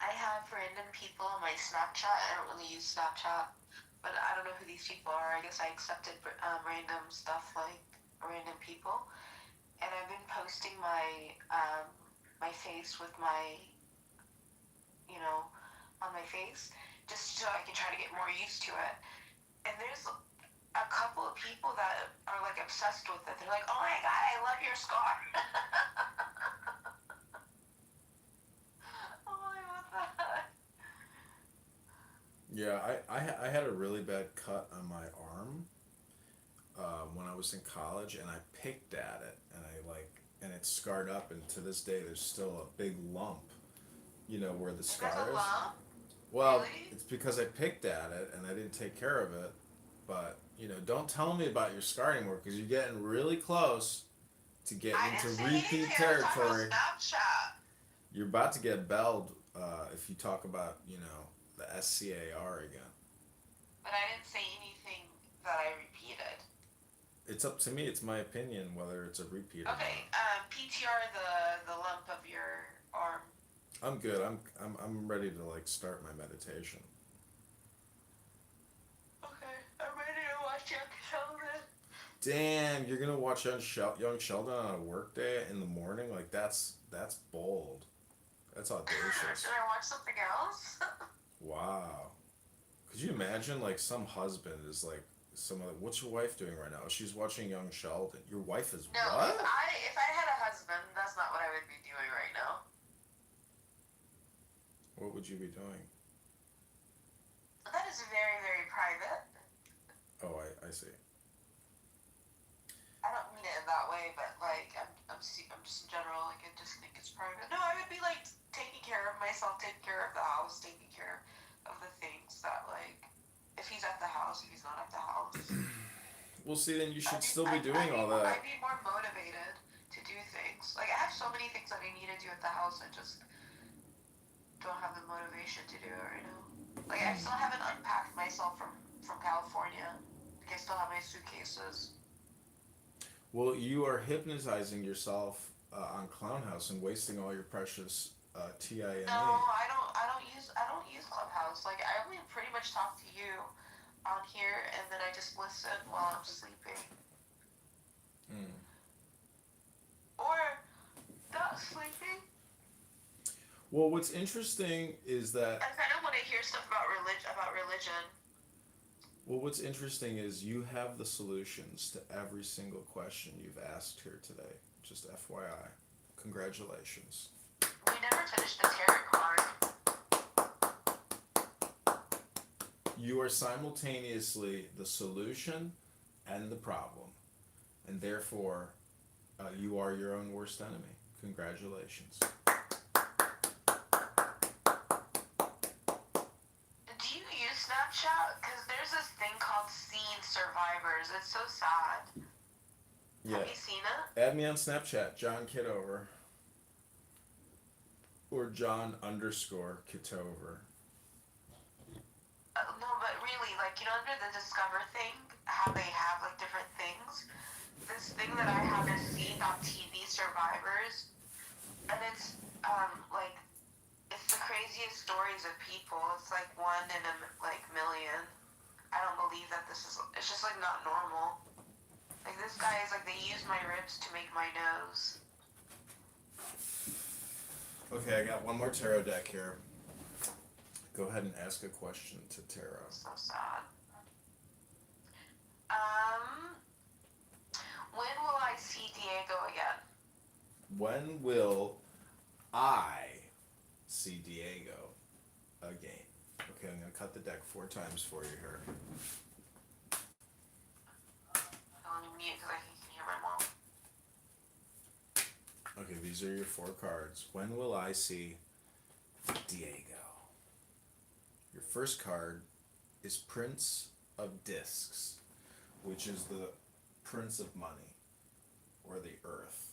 I have random people on my Snapchat. I don't really use Snapchat, but I don't know who these people are. I guess I accepted random stuff like random people, and I've been posting my face with my, on my face just so I can try to get more used to it. And there's a couple of people that are like obsessed with it. They're like, oh my god, I love your scar. Oh my, what the heck? Yeah, I had a really bad cut on my arm when I was in college, and I picked at it, and and it scarred up, and to this day there's still a big lump, where the scar There's a is. lump? Well, Really? it's because I picked at it and I didn't take care of it. But don't tell me about your scar anymore because you're getting really close to getting I into didn't say repeat anything. I was talking territory. about Snapchat. You're about to get belled if you talk about the SCAR again. But I didn't say anything that I repeated. It's up to me. It's my opinion whether it's a repeat or Okay, not. PTR the lump of your arm. I'm good. I'm ready to start my meditation. Okay, I'm ready to watch Young Sheldon. Damn, you're gonna watch Young Sheldon on a work day in the morning? That's bold. That's audacious. Should I watch something else? Wow. Could you imagine some husband is what's your wife doing right now? She's watching Young Sheldon. Your wife is No, what? if I had a husband, that's not what I would be doing right now. What would you be doing? That is very, very private. Oh, I see. I don't mean it in that way, but I'm just in general, I just think it's private. No, I would be taking care of myself, taking care of the house, taking care of the things that if he's at the house, if he's not at the house. Well, see, then you should still be doing all that. I'd be more motivated to do things. I have so many things that I need to do at the house, I just don't have the motivation to do it right now. I still haven't unpacked myself from California. I still have my suitcases. Well, you are hypnotizing yourself on Clown House and wasting all your precious TIME. No, I don't use Clubhouse. I only pretty much talk to you on here, and then I just listen while I'm sleeping. Or not sleeping. Well, what's interesting is that. I kind of want to hear stuff about religion. Well, what's interesting is you have the solutions to every single question you've asked here today. Just FYI. Congratulations. We never finished the tarot card. You are simultaneously the solution and the problem. And therefore, you are your own worst enemy. Congratulations. Do you use Snapchat? Because there's this thing called Scene Survivors. It's so sad. Yeah. Have you seen it? Add me on Snapchat, John Kitover. Or John_Kitover. No, but really, under the Discover thing, how they have different things. This thing that I have is Seen on TV Survivors, and it's it's the craziest stories of people. It's one in a million. I don't believe that this is. It's just not normal. This guy is they use my ribs to make my nose. Okay, I got one more tarot deck here. Go ahead and ask a question to tarot. So sad. When will I see Diego again? When will I see Diego again? Okay, I'm going to cut the deck 4 times for you here. I'm on mute because I can hear my mom. Okay, these are your 4 cards. When will I see Diego? Your first card is Prince of Discs, which is the Prince of Money, or the Earth.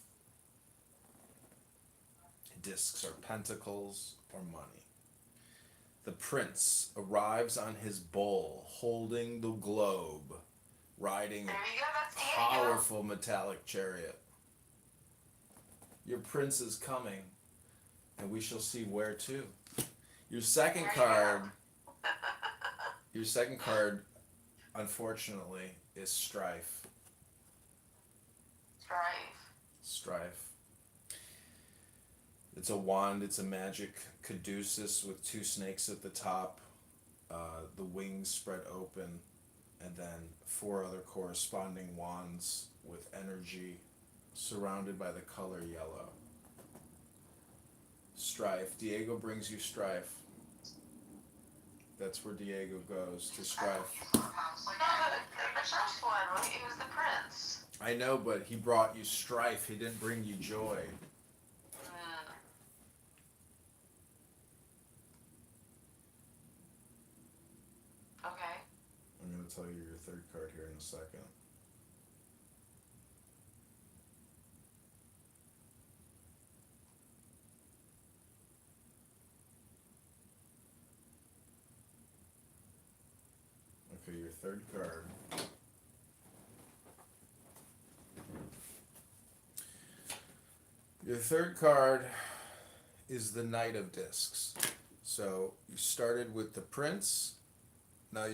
Discs are pentacles or money. The Prince arrives on his bull, holding the globe, riding a powerful metallic chariot. Your prince is coming, and we shall see where to. Your second card, unfortunately, is Strife. Strife. It's a wand, it's a magic caduceus with 2 snakes at the top, the wings spread open, and then 4 other corresponding wands with energy surrounded by the color yellow. Strife. Diego brings you strife. That's where Diego goes, to strife. No, the first one, he was the prince. I know, but he brought you strife. He didn't bring you joy. Okay. I'm going to tell you your third card here in a second. Okay, your third card. Your third card is the Knight of Discs. So you started with the Prince. Now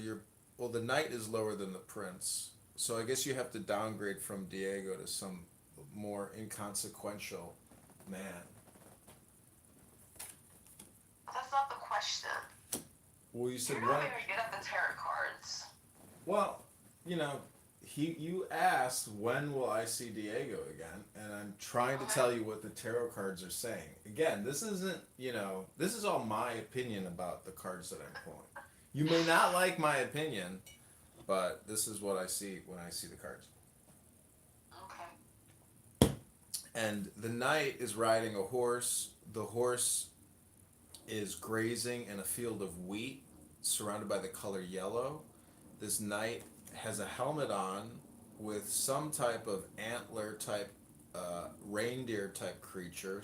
the Knight is lower than the Prince. So I guess you have to downgrade from Diego to some more inconsequential man. That's not the question. Well, you said You're not very good at the tarot cards. Well, you asked when will I see Diego again, and I'm trying to tell you what the tarot cards are saying. Again, this isn't, this is all my opinion about the cards that I'm pulling. You may not like my opinion, but this is what I see when I see the cards. Okay. And the knight is riding a horse. The horse is grazing in a field of wheat surrounded by the color yellow. This knight has a helmet on with some type of antler type, reindeer type creature.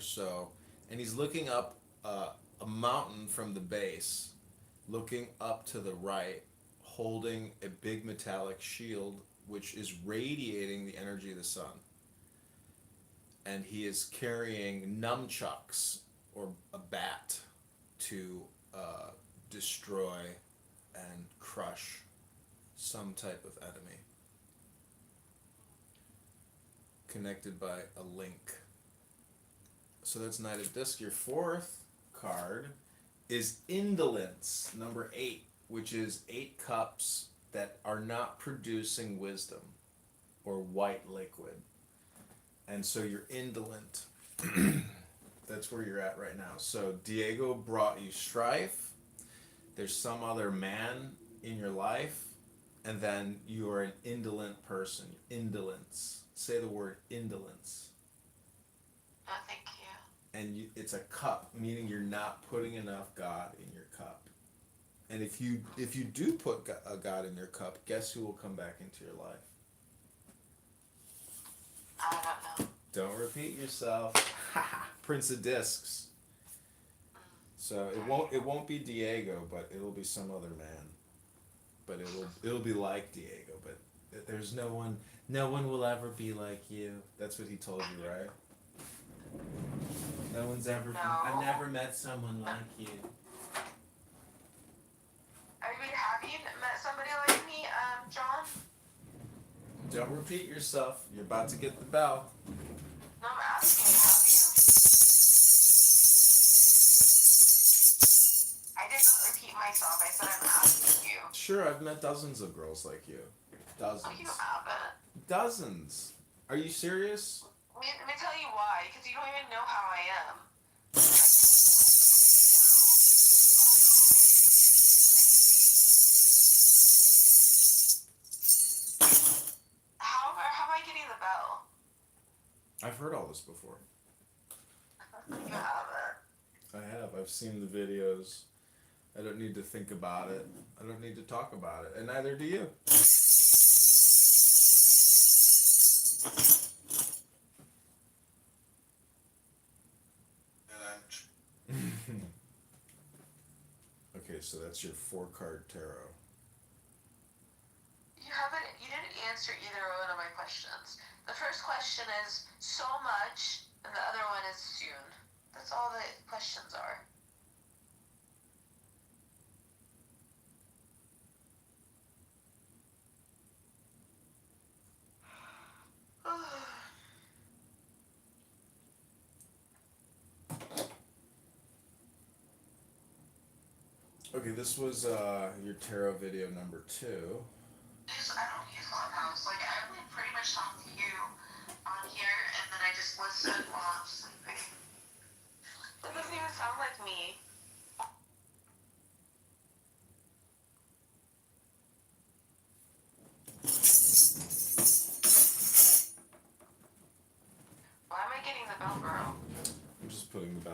And he's looking up a mountain from the base, looking up to the right, holding a big metallic shield which is radiating the energy of the sun. And he is carrying nunchucks, or a bat, to destroy and crush some type of enemy, connected by a link. So that's Knight of Disc. Your fourth card is Indolence, number 8, which is 8 cups that are not producing wisdom or white liquid. And so you're indolent. That's where you're at right now. So Diego brought you strife. There's some other man in your life. And then you are an indolent person. Indolence. Say the word indolence. Oh, thank you. And it's a cup, meaning you're not putting enough God in your cup. And if you do put a God in your cup, guess who will come back into your life? I don't know. Don't repeat yourself. Prince of Discs. So it won't be Diego, but it'll be some other man. But it'll be like Diego, but there's no one will ever be like you. That's what he told you, right? No one's ever. No. I've never met someone like you. I mean, have you met somebody like me, John? Don't repeat yourself. You're about to get the bell. No, I'm asking, have you? I did not repeat myself. I said I'm asking you. Sure, I've met dozens of girls like you. Dozens. No, you haven't. Dozens. Are you serious? Let me tell you why, because you don't even know how I am. How am I getting the bell? I've heard all this before. You haven't. I have. I've seen the videos. I don't need to think about it. I don't need to talk about it. And neither do you. Okay, so that's your 4-card tarot. You didn't answer either one of my questions. The first question is so much, and the other one is soon. That's all the questions are. Okay, this was your tarot video number 2.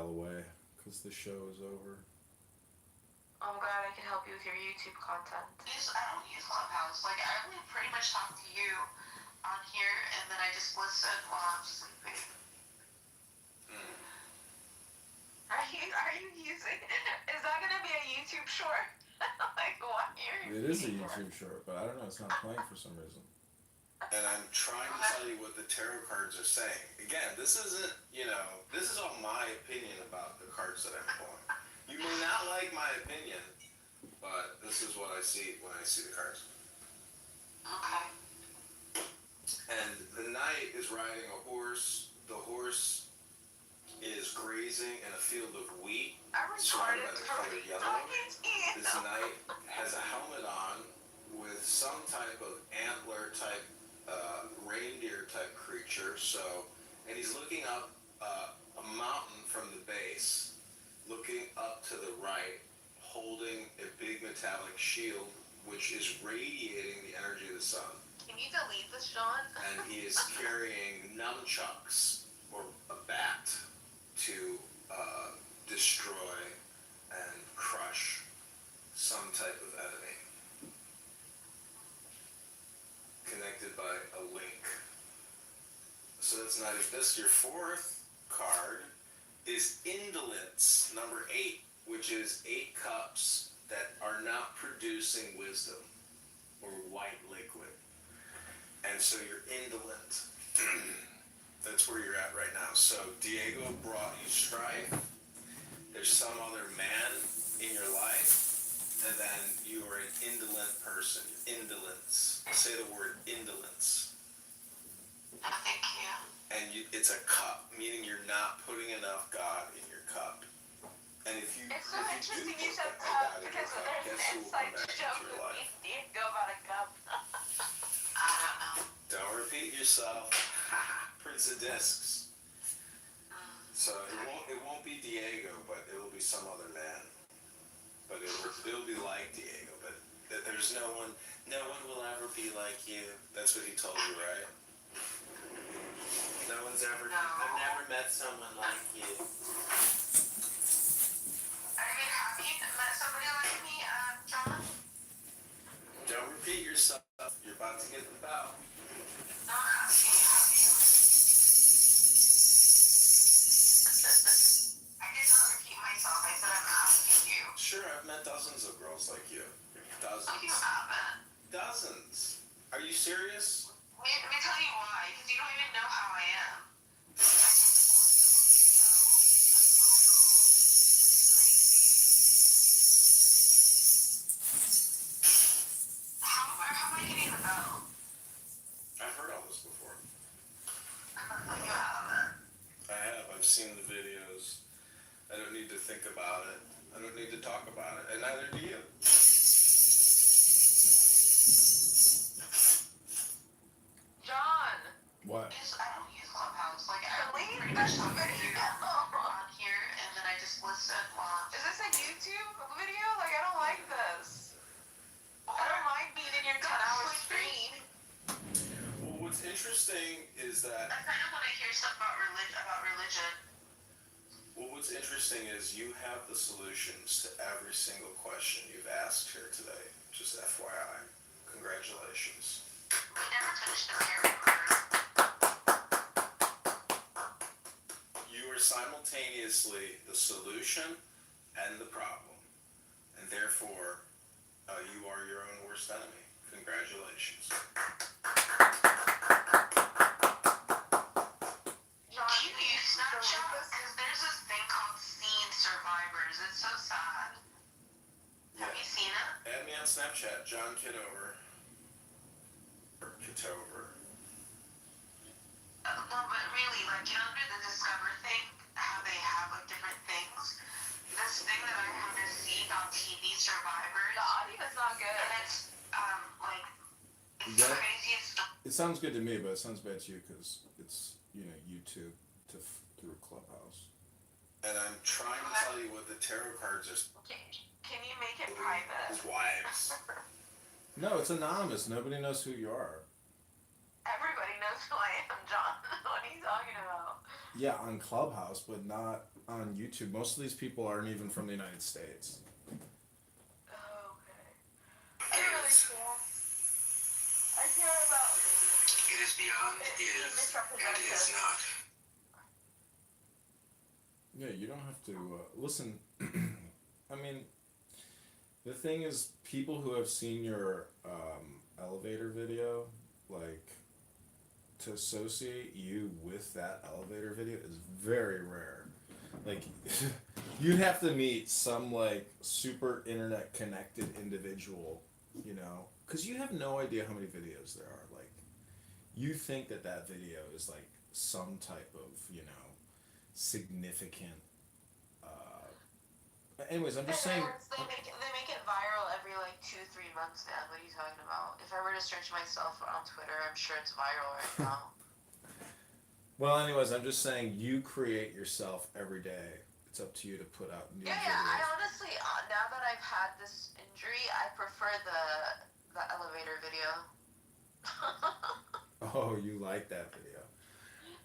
file away because the show is over. I'm glad I can help you with your YouTube content. I don't use Clubhouse. Like, I only pretty much talk to you on here, and then I just listen while I'm sleeping. Are you using? Is that gonna be a YouTube short? Like, why are you? It is a YouTube short, but I don't know. It's not playing for some reason. And I'm trying to tell you what the tarot cards are saying. Again, this isn't, this is all my opinion about the cards that I'm pulling. You may not like my opinion, but this is what I see when I see the cards. Okay. And the knight is riding a horse. The horse is grazing in a field of wheat, surrounded by the color yellow. This knight has a helmet on with some type of antler type, reindeer type creature. And he's looking up a mountain from the base, looking up to the right, holding a big metallic shield, which is radiating the energy of the sun. Can you delete this, Sean? And he is carrying nunchucks, or a bat, to destroy and crush some type of enemy. Connected by a link. So that's not it. This, your fourth card is indolence, number 8, which is 8 cups that are not producing wisdom or white liquid. And so you're indolent. That's where you're at right now. So Diego brought you strife. There's some other man in your life. And then you are an indolent person. Indolence. Say the word indolence. Thank you. And it's a cup, meaning you're not putting enough God in your cup. And if you It's so interesting you said cup cup because there's an inside joke with me and Diego about a cup. I don't know. Don't repeat yourself. Prince of Discs. So it won't be Diego, but it will be some other man. But it'll be like Diego, but there's no one will ever be like you. That's what he told you, right? No one's ever. No. I've never met someone like you. I mean, have you met somebody like me, John? Don't repeat yourself. You're about to get the bell. No, I'm asking you, have you? I did not repeat myself. I said I'm asking you. Sure, I've met dozens of girls like you. Dozens. No, you haven't. Dozens. Are you serious? Let me tell you why, because you don't even know how I am. How am I getting the bell? I've heard all this before. You haven't. I have. I've seen the videos. I don't need to think about it. I don't need to talk about it. And neither do you. John! What? I don't use Clubhouse. Like, I pretty much talk to you on here, and then I just listen while. Is this a YouTube video? Like, I don't like this. I don't like being in your 10-hour stream. Well, what's interesting is that. I kind of want to hear stuff about religion. Well, what's interesting is you have the solutions to every single question you've asked here today. Just FYI. Congratulations. We never finished the theory part. You are simultaneously the solution and the problem. And therefore, you are your own worst enemy. Congratulations. John, do you use Snapchat? Because there's this thing called Scene Survivors. It's so sad. Have you seen it? Add me on Snapchat, John Kitover. Or Kitover. No, but really, like, under the Discover thing, how they have, like, different things. This thing that I have is seen on TV, Survivors. The audio is not good. And it's, like, it's Yeah. the craziest stuff. It sounds good to me, but it sounds bad to you because it's, YouTube through Clubhouse. And I'm trying to tell you what the tarot cards are. Can you make it private? His wives. No, it's anonymous. Nobody knows who you are. Everybody knows who I am, John. What are you talking about? Yeah, on Clubhouse, but not on YouTube. Most of these people aren't even from the United States. Oh, okay. I don't really care. I care about It is beyond it is being and misrepresented. is not. Yeah, you don't have to listen. I mean, the thing is, people who have seen your elevator video, like, to associate you with that elevator video is very rare. Like, you'd have to meet some, like, super internet connected individual, you know? Because you have no idea how many videos there are. Like, you think that that video is, like, some type of, you know, significant. Anyways, I'm just saying. They make it viral every like 2-3 months, man. What are you talking about? If I were to search myself on Twitter, I'm sure it's viral right now. Well, anyways, I'm just saying you create yourself every day. It's up to you to put out new Yeah, videos. I honestly, now that I've had this injury, I prefer the elevator video. Oh, you like that video.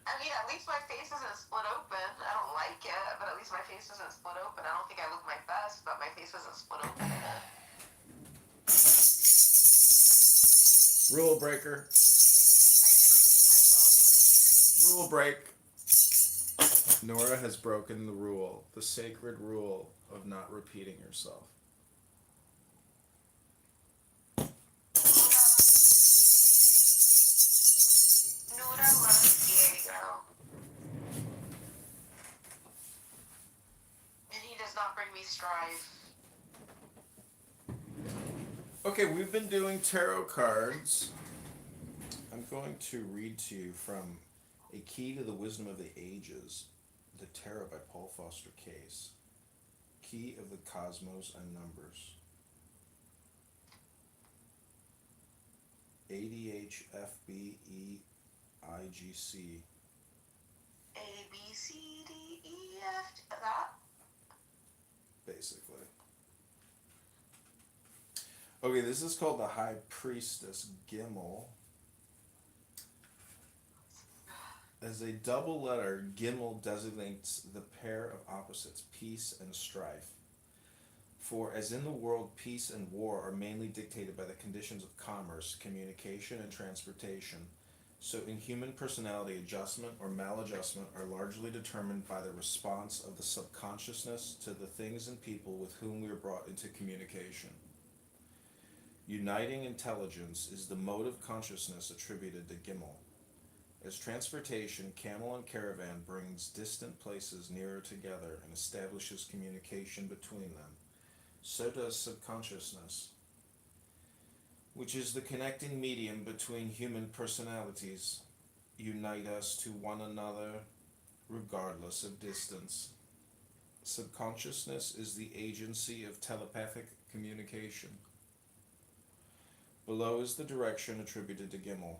I mean, at least my face isn't split open. I don't like it, but at least my face isn't split open. I don't think I look my best, but my face isn't split open in it. Rule breaker. I did repeat myself, but it's true. Rule break. Nora has broken the rule, the sacred rule of not repeating yourself. Nora loves Diego. And he does not bring me strife. Okay, we've been doing tarot cards. I'm going to read to you from A Key to the Wisdom of the Ages, the Tarot by Paul Foster Case. Key of the Cosmos and Numbers. ADHFBEIGC. A, B, C, D, E, F, that? Basically. Okay, this is called the High Priestess Gimel. As a double letter, Gimel designates the pair of opposites, peace and strife. For as in the world, peace and war are mainly dictated by the conditions of commerce, communication, and transportation, so in human personality, adjustment or maladjustment are largely determined by the response of the subconsciousness to the things and people with whom we are brought into communication. Uniting intelligence is the mode of consciousness attributed to Gimel. As transportation, camel and caravan brings distant places nearer together and establishes communication between them, so does subconsciousness, which is the connecting medium between human personalities, unite us to one another regardless of distance. Subconsciousness is the agency of telepathic communication. Below is the direction attributed to Gimel.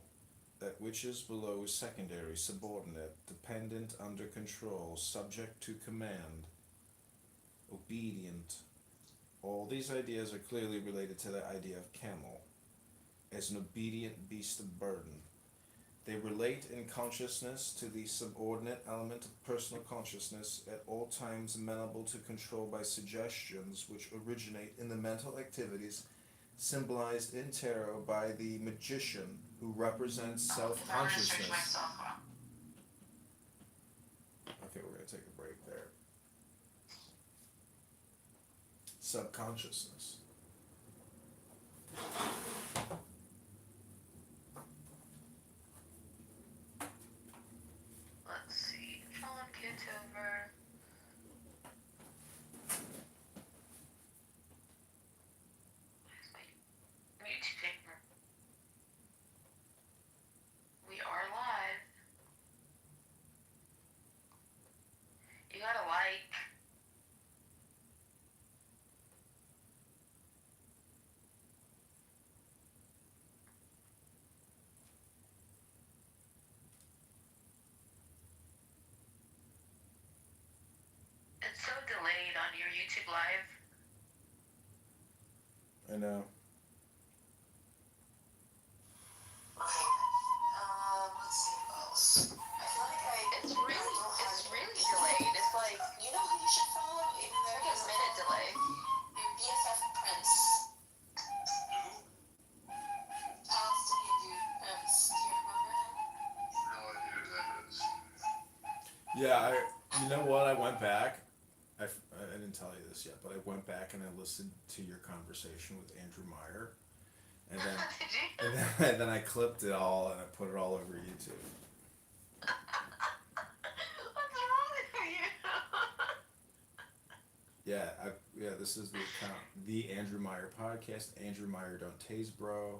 That which is below is secondary, subordinate, dependent, under control, subject to command, obedient. All these ideas are clearly related to the idea of camel, as an obedient beast of burden. They relate in consciousness to the subordinate element of personal consciousness, at all times amenable to control by suggestions which originate in the mental activities symbolized in tarot by the magician who represents self-consciousness. Okay, we're going to take a break there. Subconsciousness. Let's see. John Kitover. Newspaper. We are live. You gotta like. It's so delayed on your YouTube live. I know. Okay. Let's see what else. I feel like it's Yeah, you know what? I went back. I didn't tell you this yet, but I went back and I listened to your conversation with Andrew Meyer, and then Did you? and then I clipped it all and I put it all over YouTube. What's wrong with you? Yeah, this is the account, the Andrew Meyer podcast. Andrew Meyer don't tase, bro.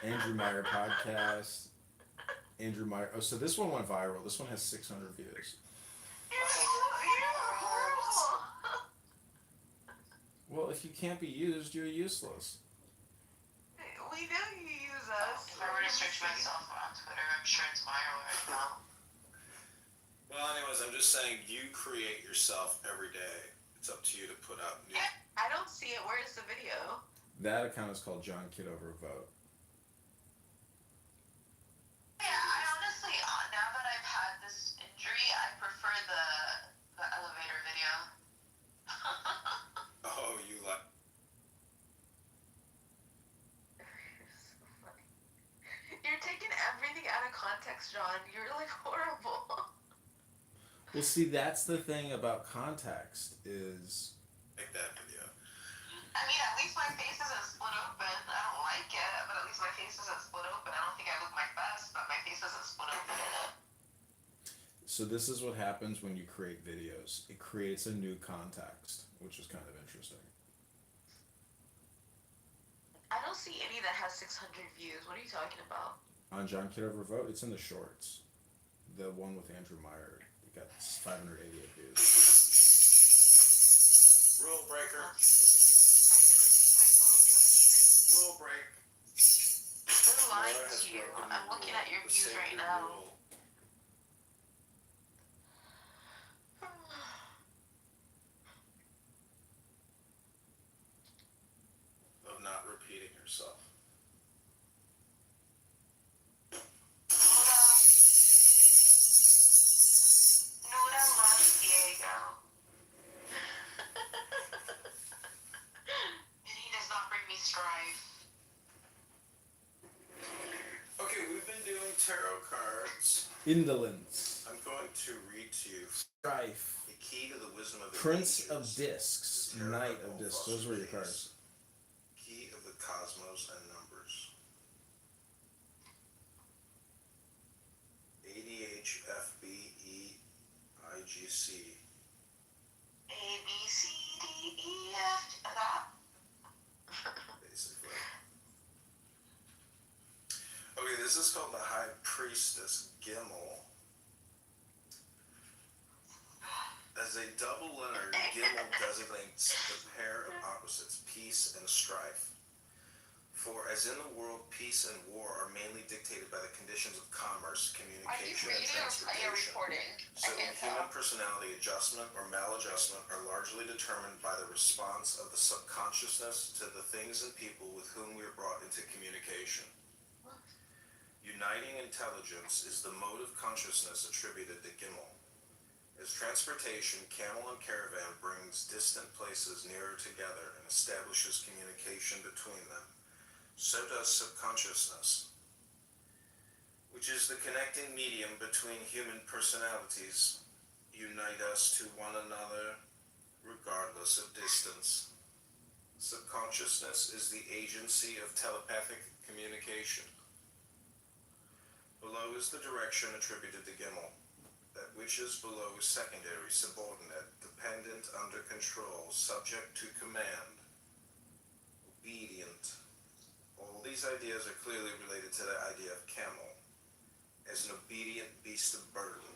Andrew Meyer podcast. Andrew Meyer. Oh, so this one went viral. This one has 600 views. You're horrible. Well, if you can't be used, you're useless. We know you use us. If I were to search myself on Twitter, I'm sure it's viral right now. Well, anyways, I'm just saying you create yourself every day. It's up to you to put out new. I don't see it. Where's the video? That account is called John Kitover Vote. Yeah, I honestly, now that I've had this injury, I prefer the elevator video. Oh, you like. You're taking everything out of context, John. You're like horrible. Well, see, that's the thing about context is. Like that video. I mean, at least my face isn't split open. I don't like it, but at least my face isn't split open. I don't think I look my best, but my face isn't split open in it. So this is what happens when you create videos. It creates a new context, which is kind of interesting. I don't see any that has 600 views. What are you talking about? On John Kitover Vote, it's in the shorts. The one with Andrew Meyer, it got 588 views. Rule breaker. Rule break. They're lying Laura has to you. broken I'm the looking rule, at your the views right sacred now. rule of not repeating yourself. Nora loves Diego. And he does not bring me strife. Okay, we've been doing tarot cards. Indolence. I'm going to read to you Strife. the key to the wisdom of the Prince of ages, Discs. the tarot Knight card of Discs. Foster Those were your Keys, cards. Key of the cosmos and numbers. ADHFBEIGC. A, B, C, D, E, F. That. Basically. Okay, this is called the High Priestess Gimel. As a double letter, Gimel designates the pair of opposites, peace and strife. For as in the world, peace and war are mainly dictated by the conditions of commerce, communication, and transportation. So human personality adjustment or maladjustment are largely determined by the response of the subconsciousness to the things and people with whom we are brought into communication. Uniting intelligence is the mode of consciousness attributed to Gimel. As transportation, camel and caravan brings distant places nearer together and establishes communication between them, so does subconsciousness, which is the connecting medium between human personalities, unite us to one another regardless of distance. Subconsciousness is the agency of telepathic communication. Below is the direction attributed to Gimel. That which is below is secondary, subordinate, dependent, under control, subject to command, obedient. All these ideas are clearly related to the idea of camel, as an obedient beast of burden.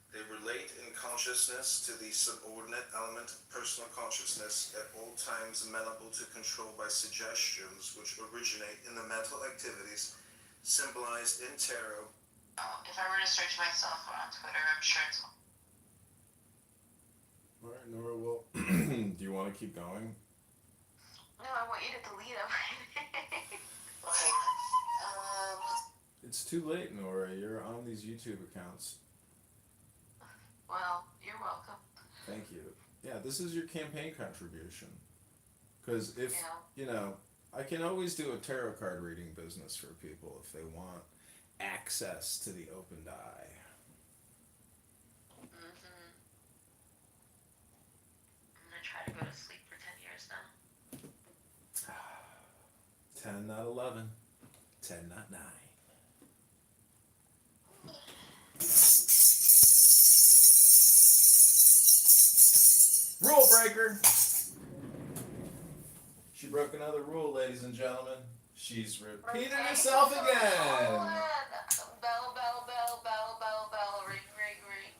They relate in consciousness to the subordinate element of personal consciousness, at all times amenable to control by suggestions which originate in the mental activities symbolized in tarot. If I were to search myself on Twitter, I'm sure it's. Alright, Nora, well, do you want to keep going? No, I want you to delete everything. It's too late, Nora. You're on these YouTube accounts. Well, you're welcome. Thank you. Yeah, this is your campaign contribution. Because if, you know, I can always do a tarot card reading business for people if they want access to the opened eye. not 11. 10, not 9. Rule breaker! She broke another rule, ladies and gentlemen. She's repeated herself again. Bell, bell, bell, bell, bell, bell, ring, ring, ring.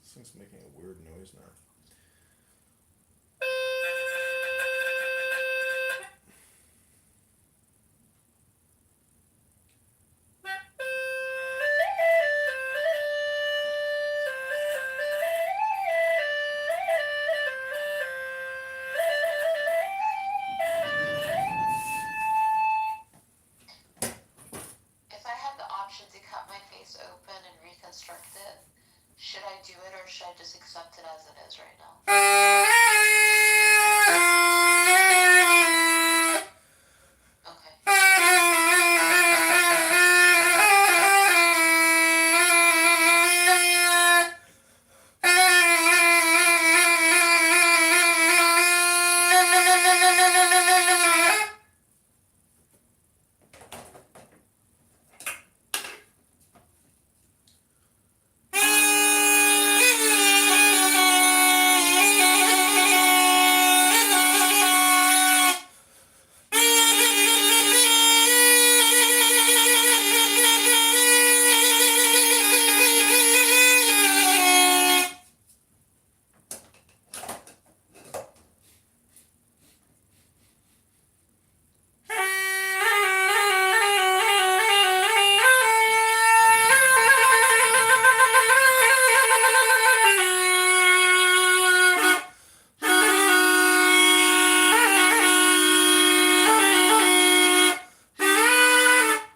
This thing's making a weird noise now. If I had the option to cut my face open and reconstruct it, should I do it or should I just accept it as it is right now?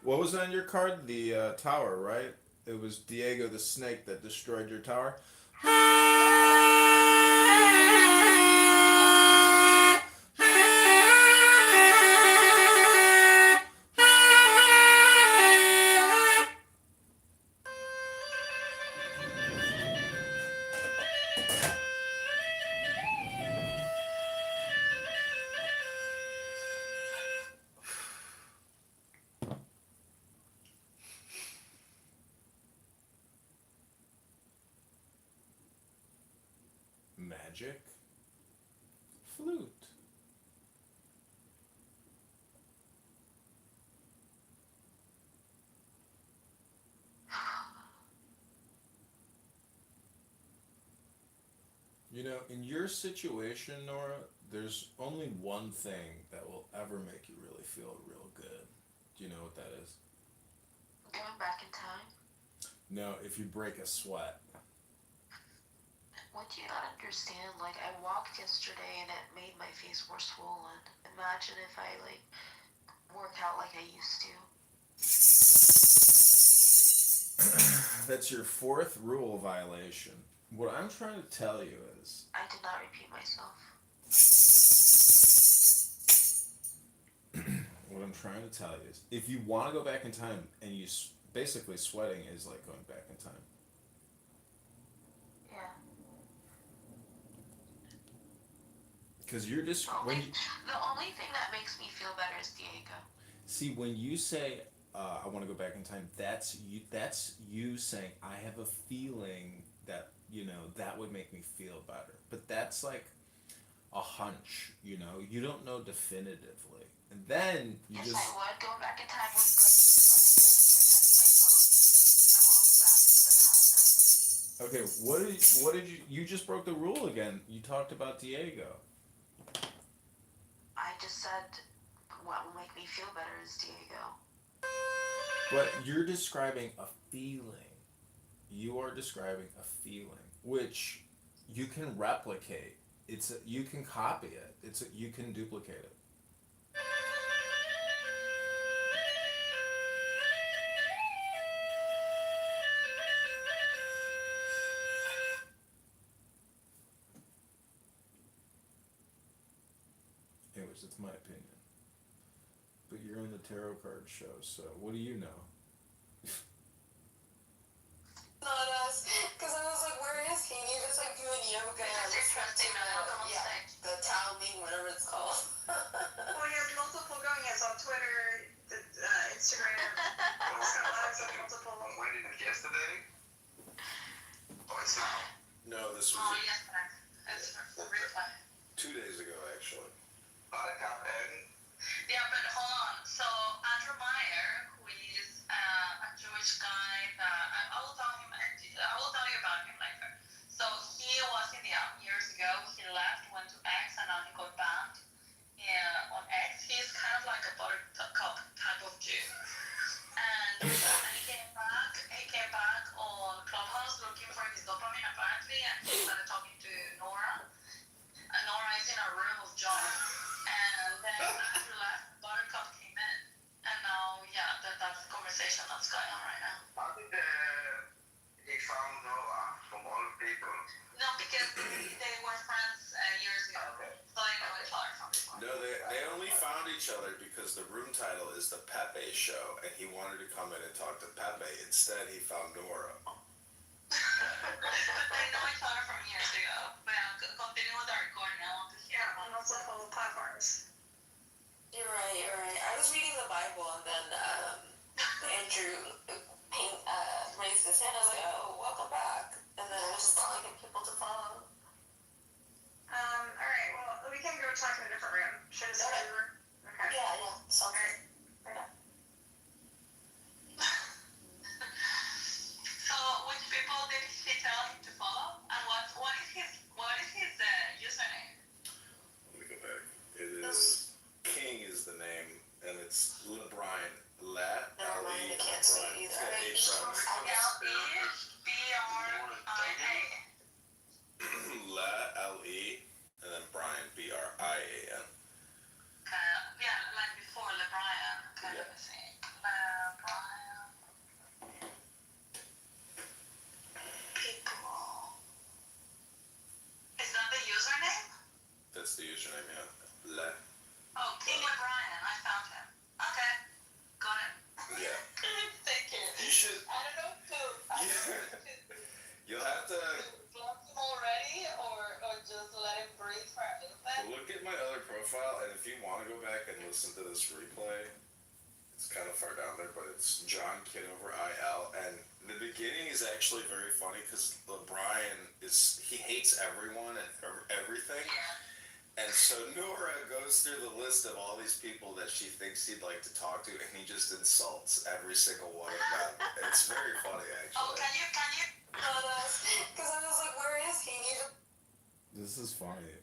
What was on your card? The tower, right? It was Diego the Snake that destroyed your tower. Magic flute. You know, in your situation, Nora, there's only one thing that will ever make you really feel real good. Do you know what that is? Going back in time? No, if you break a sweat. What do you not understand? Like, I walked yesterday and it made my face more swollen. Imagine if I, like, work out like I used to. That's your 4th rule violation. What I'm trying to tell you is... I did not repeat myself. What I'm trying to tell you is, if you want to go back in time, and you basically sweating is like going back in time. Yeah. Because you're just The only thing that makes me feel better is Diego. see when you say I want to go back in time. That's you. That's you saying I have a feeling that that would make me feel better. But that's like a hunch. You don't know definitively, and then you Yes, just. I would go back in time with protect myself from all the bad things that happened. Okay, what did you just broke the rule again? You talked about Diego. I just said what will make me feel better is Diego. But you're describing a feeling. You are describing a feeling, which you can replicate. You can copy it. You can duplicate it. Anyways, it's my opinion. But you're on the tarot card show, so what do you know? Not us, because I was like, where is he? He just like doing yoga and respecting the town meeting, whatever it's called. Well, he has multiple going. He has on Twitter, Instagram. He's got lives on multiple. When did it yesterday? Oh, it's now. No, this was Oh, yesterday. It's replay. 2 days ago, actually. I got that. Yeah, but hold on. So Andrew Meyer, who is a Jewish guy that I will tell him. I will tell you about him later. So he was in the years ago. He left, went to X, and now he got banned. On X, he's kind of like a buttercup type of Jew. And he came back. He came back on Clubhouse looking for his dopamine apparently, and he started talking to Nora. And Nora is in a room with John. And then after left, Buttercup came in. And now, yeah, that's the conversation that's going on right now. How did he found Noah from all the people? No, because they were friends years ago. Okay. So they know each other from before. No, they only found each other because the room title is The Pepe Show, and he wanted to come in and talk to Pepe. Instead, he found Nora. But they know each other from years ago. But continue with the recording. I want to hear On multiple platforms. You're right. I was reading the Bible and then Andrew raised his hand. I was like, oh, welcome back. And then I was just telling people to follow. Alright, well, we can go talk in a different room. Should I start in the room? Okay. Yeah. Sounds good. So, which people did he tell him to follow? And what is his username? Let me go back. It is King is the name, and it's LeBrian. Never mind, I can't see it either. L-E-B-R-I-A. L-E, and then Brian, B-R-I-A-N. Yeah, like before LeBrian, kind of a thing. LeBrian. People. Is that the username? That's the username, yeah. Oh, King LeBrian, I found him. Okay, got it. Yeah. Thank you. You should. I don't know You'll have to block him already or just let him breathe for a little bit. look at my other profile, and if you want to go back and listen to this replay, it's kind of far down there, but it's John Kitover IL, and the beginning is actually very funny because Brian he hates everyone and everything. And so Nora goes through the list of all these people that she thinks he'd like to talk to, and he just insults every single one of them. It's very funny, actually. Oh, can you? Because I was like, where is he? This is funny.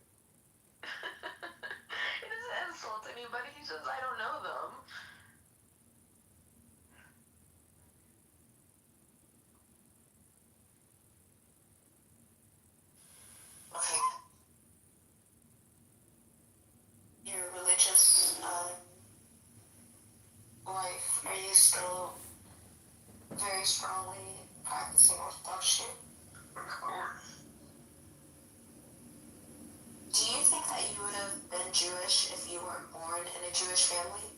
He doesn't insult anybody. He says, I don't know them. Okay. Your religious life, are you still very strongly practicing Orthodoxy? Of course. Do you think that you would have been Jewish if you weren't born in a Jewish family?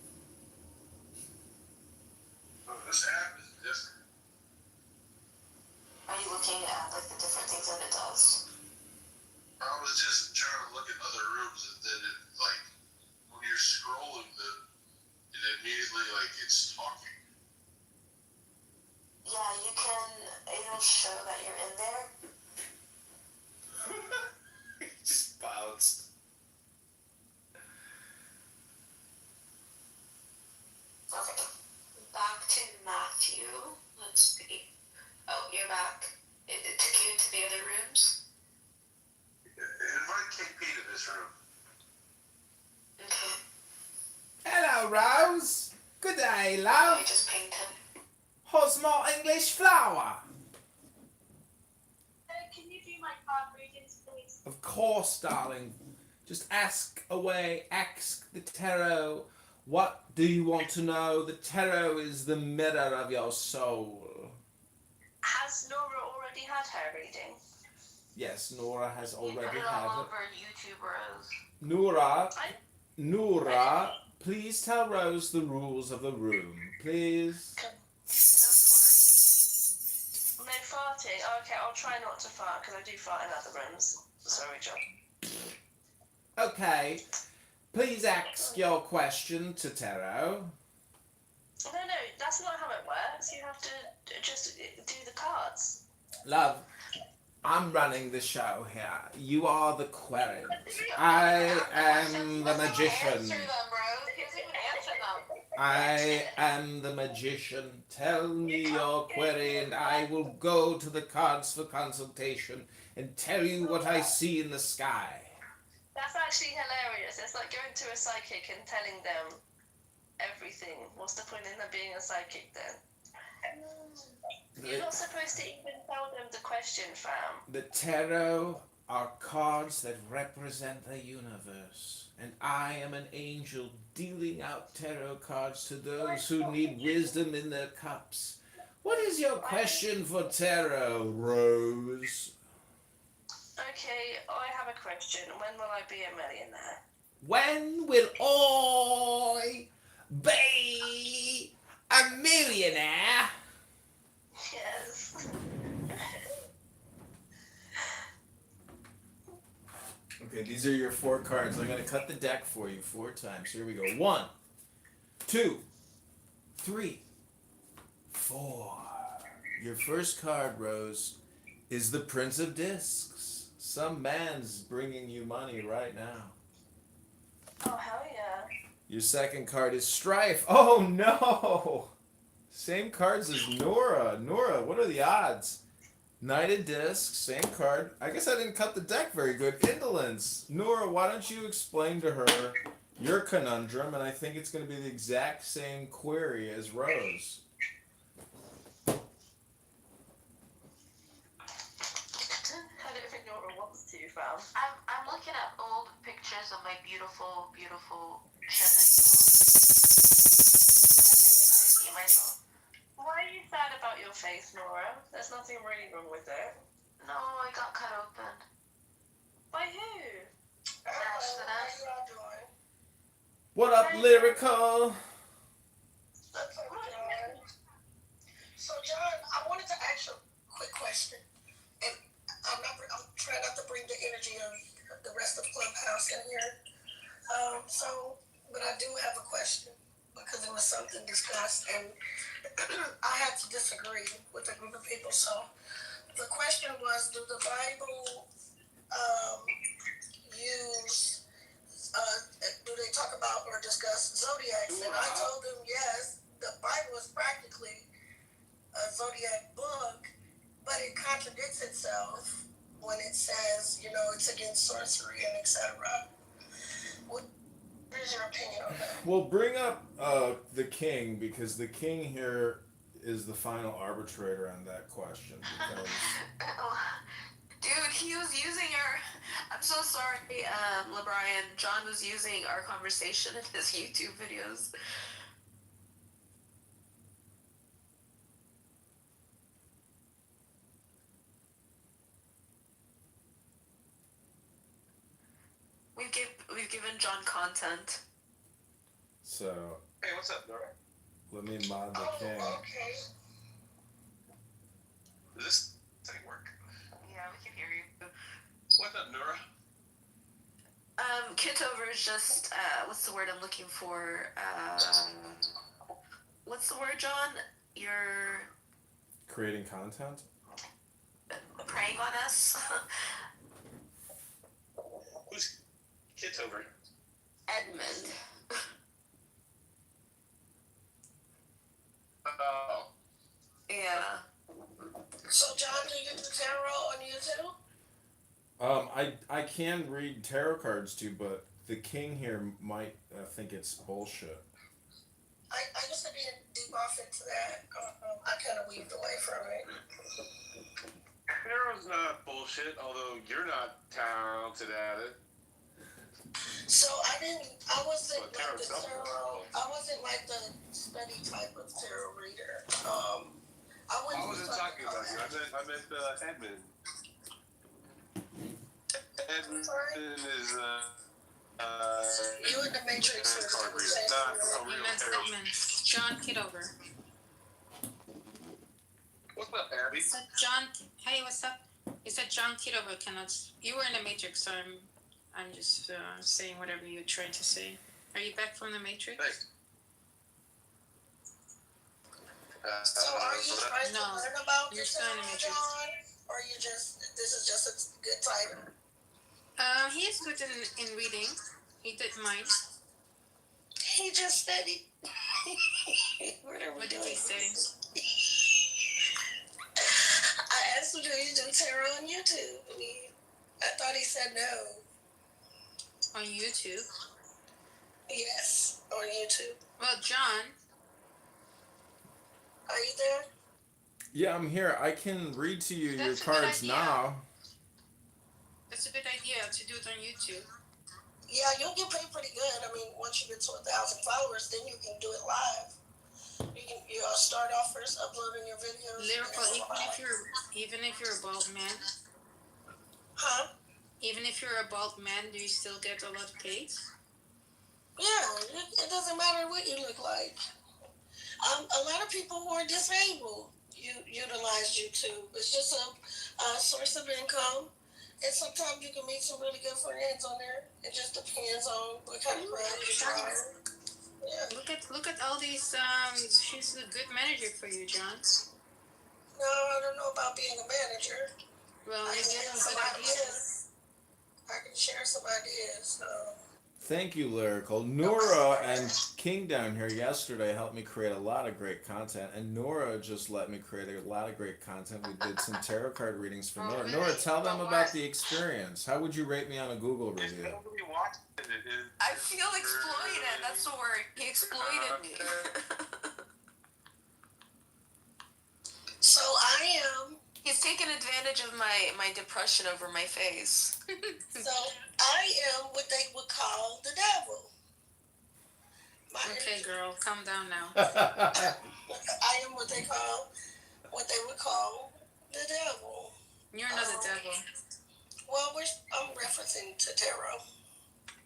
This app is different. Are you looking at like the different things that it does? I was just trying to look at other rooms. Is is talking. Yeah, you can. It'll show that you're in there. He just bounced. Okay. Back to Matthew. Let's see. Oh, you're back. It took you into the other rooms? Invite KP to this room. Okay. Hello, Rose. Good day, I love. just pinged him. How's my English flower? Can you do my card readings, please? Of course, darling. Just ask away. Ask the tarot. What do you want to know? The tarot is the mirror of your soul. Has Nora already had her reading? Yes, Nora has already Put it had all it. over YouTube, Rose. Nora, please tell Rose the rules of the room, please. No farting? Oh, okay, I'll try not to fart because I do fart in other rooms. Sorry, John. Okay, please ask your question to tarot. No, that's not how it works. You have to just do the cards. Love, I'm running the show here. You are the query. I am the magician. Answer them, Rose. He doesn't even answer them. I am the magician. Tell me your query and I will go to the cards for consultation and tell you what I see in the sky. That's actually hilarious. It's like going to a psychic and telling them everything. What's the point in them being a psychic then? You're not supposed to even tell them the question, fam. The tarot are cards that represent the universe, and I am an angel dealing out tarot cards to those who need wisdom in their cups. What is your question for tarot, Rose? Okay, I have a question. When will I be a millionaire? When will I be a millionaire? Yes. Okay, these are your 4 cards. I'm going to cut the deck for you 4 times. Here we go. 1, 2, 3, 4. Your first card, Rose, is the Prince of Discs. Some man's bringing you money right now. Oh, hell yeah. Your second card is Strife. Oh, no! Same cards as Nora. Nora, what are the odds? Knight of Discs, same card. I guess I didn't cut the deck very good. Indolence. Nora, why don't you explain to her your conundrum, and I think it's going to be the exact same query as Rose. I don't think Nora wants to, fam. I'm looking at old pictures of my beautiful chin and jaw. I cannot see myself. Why are you sad about your face, Nora? There's nothing really wrong with it. No, I got cut open. By who? Accident. What up, Lyrical? So, John, I wanted to ask you a quick question, and I'm trying not to bring the energy of the rest of Clubhouse in here. But I do have a question because it was something discussed, and I had to disagree with a group of people. So, the question was: do the Bible do they talk about or discuss zodiacs? And I told them yes. The Bible is practically a zodiac book, but it contradicts itself when it says, it's against sorcery and etc. What is your opinion on that? Well, bring up the king, because the king here is the final arbitrator on that question. Dude, he was using I'm so sorry, LeBrian. John was using our conversation in his YouTube videos. We've given John content. So, Hey, what's up, Nora? let me mod the king. Okay. Does this thing work? Yeah, we can hear you. What's up, Nora? Kitover is just, what's the word I'm looking for? what's the word, John? You're Creating content. preying on us. Who's Kitover? Edmund. Oh. Yeah. So, John, do you do tarot on YouTube? I can read tarot cards too, but the king here might think it's bullshit. I used to be deep off into that. I kind of weaved away from it. Tarot's not bullshit, although you're not talented at it. So I wasn't But like tarot's the something. tarot, I wasn't like the study type of tarot reader. I wasn't talking about you. I meant Edmund. Edmund is you in the Matrix or card reader, something. not a real tarot. John Kitover. What's up, Abby? He said John. Hey, what's up? He said John Kitover cannot. You were in the Matrix, so I'm just saying whatever you're trying to say. Are you back from the Matrix? Thanks. So are you trying to learn about you're the still in the tarot, Matrix. John? Or this is just a good title? He is good in reading. He did mine. He just studied. What did he say? I asked him, do you do tarot on YouTube? I thought he said no. On YouTube? Yes, on YouTube. Well, John. Are you there? Yeah, I'm here. I can read to you That's your a good cards idea. now. That's a good idea to do it on YouTube. Yeah, you'll get paid pretty good. I mean, once you get to 1,000 followers, then you can do it live. You start off first uploading your videos. Lyrical, even if you're a bald man. Huh? Even if you're a bald man, do you still get a lot paid? Yeah, it doesn't matter what you look like. A lot of people who are disabled utilize YouTube. It's just a source of income. And sometimes you can meet some really good friends on there. It just depends on what kind of crowd you try. Yeah. Look at all these. She's a good manager for you, John. No, I don't know about being a manager. Well, I you can get share some some ideas. ideas. I can share some ideas. Thank you, Lyrical. Nora and King down here yesterday helped me create a lot of great content, and Nora just let me create a lot of great content. We did some tarot card readings for Nora. really? Nora, tell them about the experience. How would you rate me on a Google review? Nobody watched it. I feel exploited. That's the word. He exploited me. So I am. He's taken advantage of my depression over my face. So I am what they would call the devil. Okay, girl, calm down now. I am what they would call the devil. You're not the devil. Well, I'm referencing to tarot.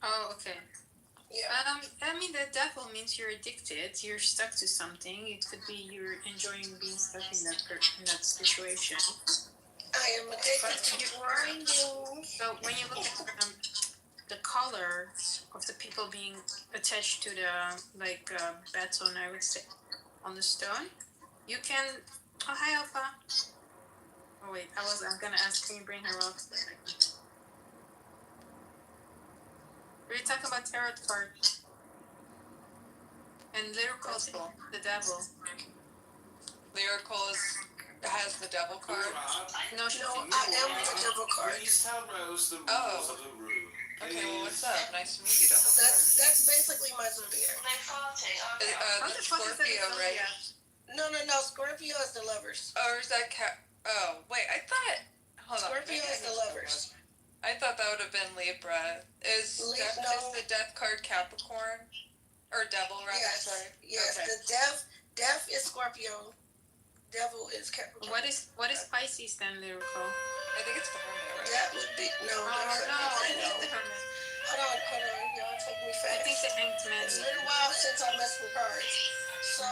Oh, okay. Yeah. I mean, the devil means you're addicted. You're stuck to something. It could be you're enjoying being stuck in that situation. I am addicted to grinding. So when you look at the color of the people being attached to the baton, I would say, on the stone, you can. Oh, hi, Alpha. Oh wait, I'm gonna ask. Can you bring her up? We're talking about tarot cards and lyrical, the devil. Lyrical has the devil card. No, I am the devil card. Please tell Rose the rules Oh. of the room. Okay, well, what's up? Nice to meet you, devil card. That's basically my zodiac. The Scorpio, right? No. Scorpio is the lovers. Or is that Oh, wait, I thought. Hold on. Scorpio is the lovers. I thought that would have been Libra. Is the death card Capricorn? Or devil, rather, Yes. sorry. Yes, Okay. the death is Scorpio. Devil is Capricorn. What is Pisces then, lyrical? I think it's the hermit, right? That would be no. Oh, Hold on. Y'all take me fast. I think the Hanged Man. It's been a while since I messed with cards. So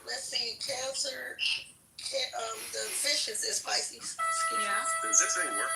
let's see. Cancer. The fishes is Pisces. Yeah. Does this thing work?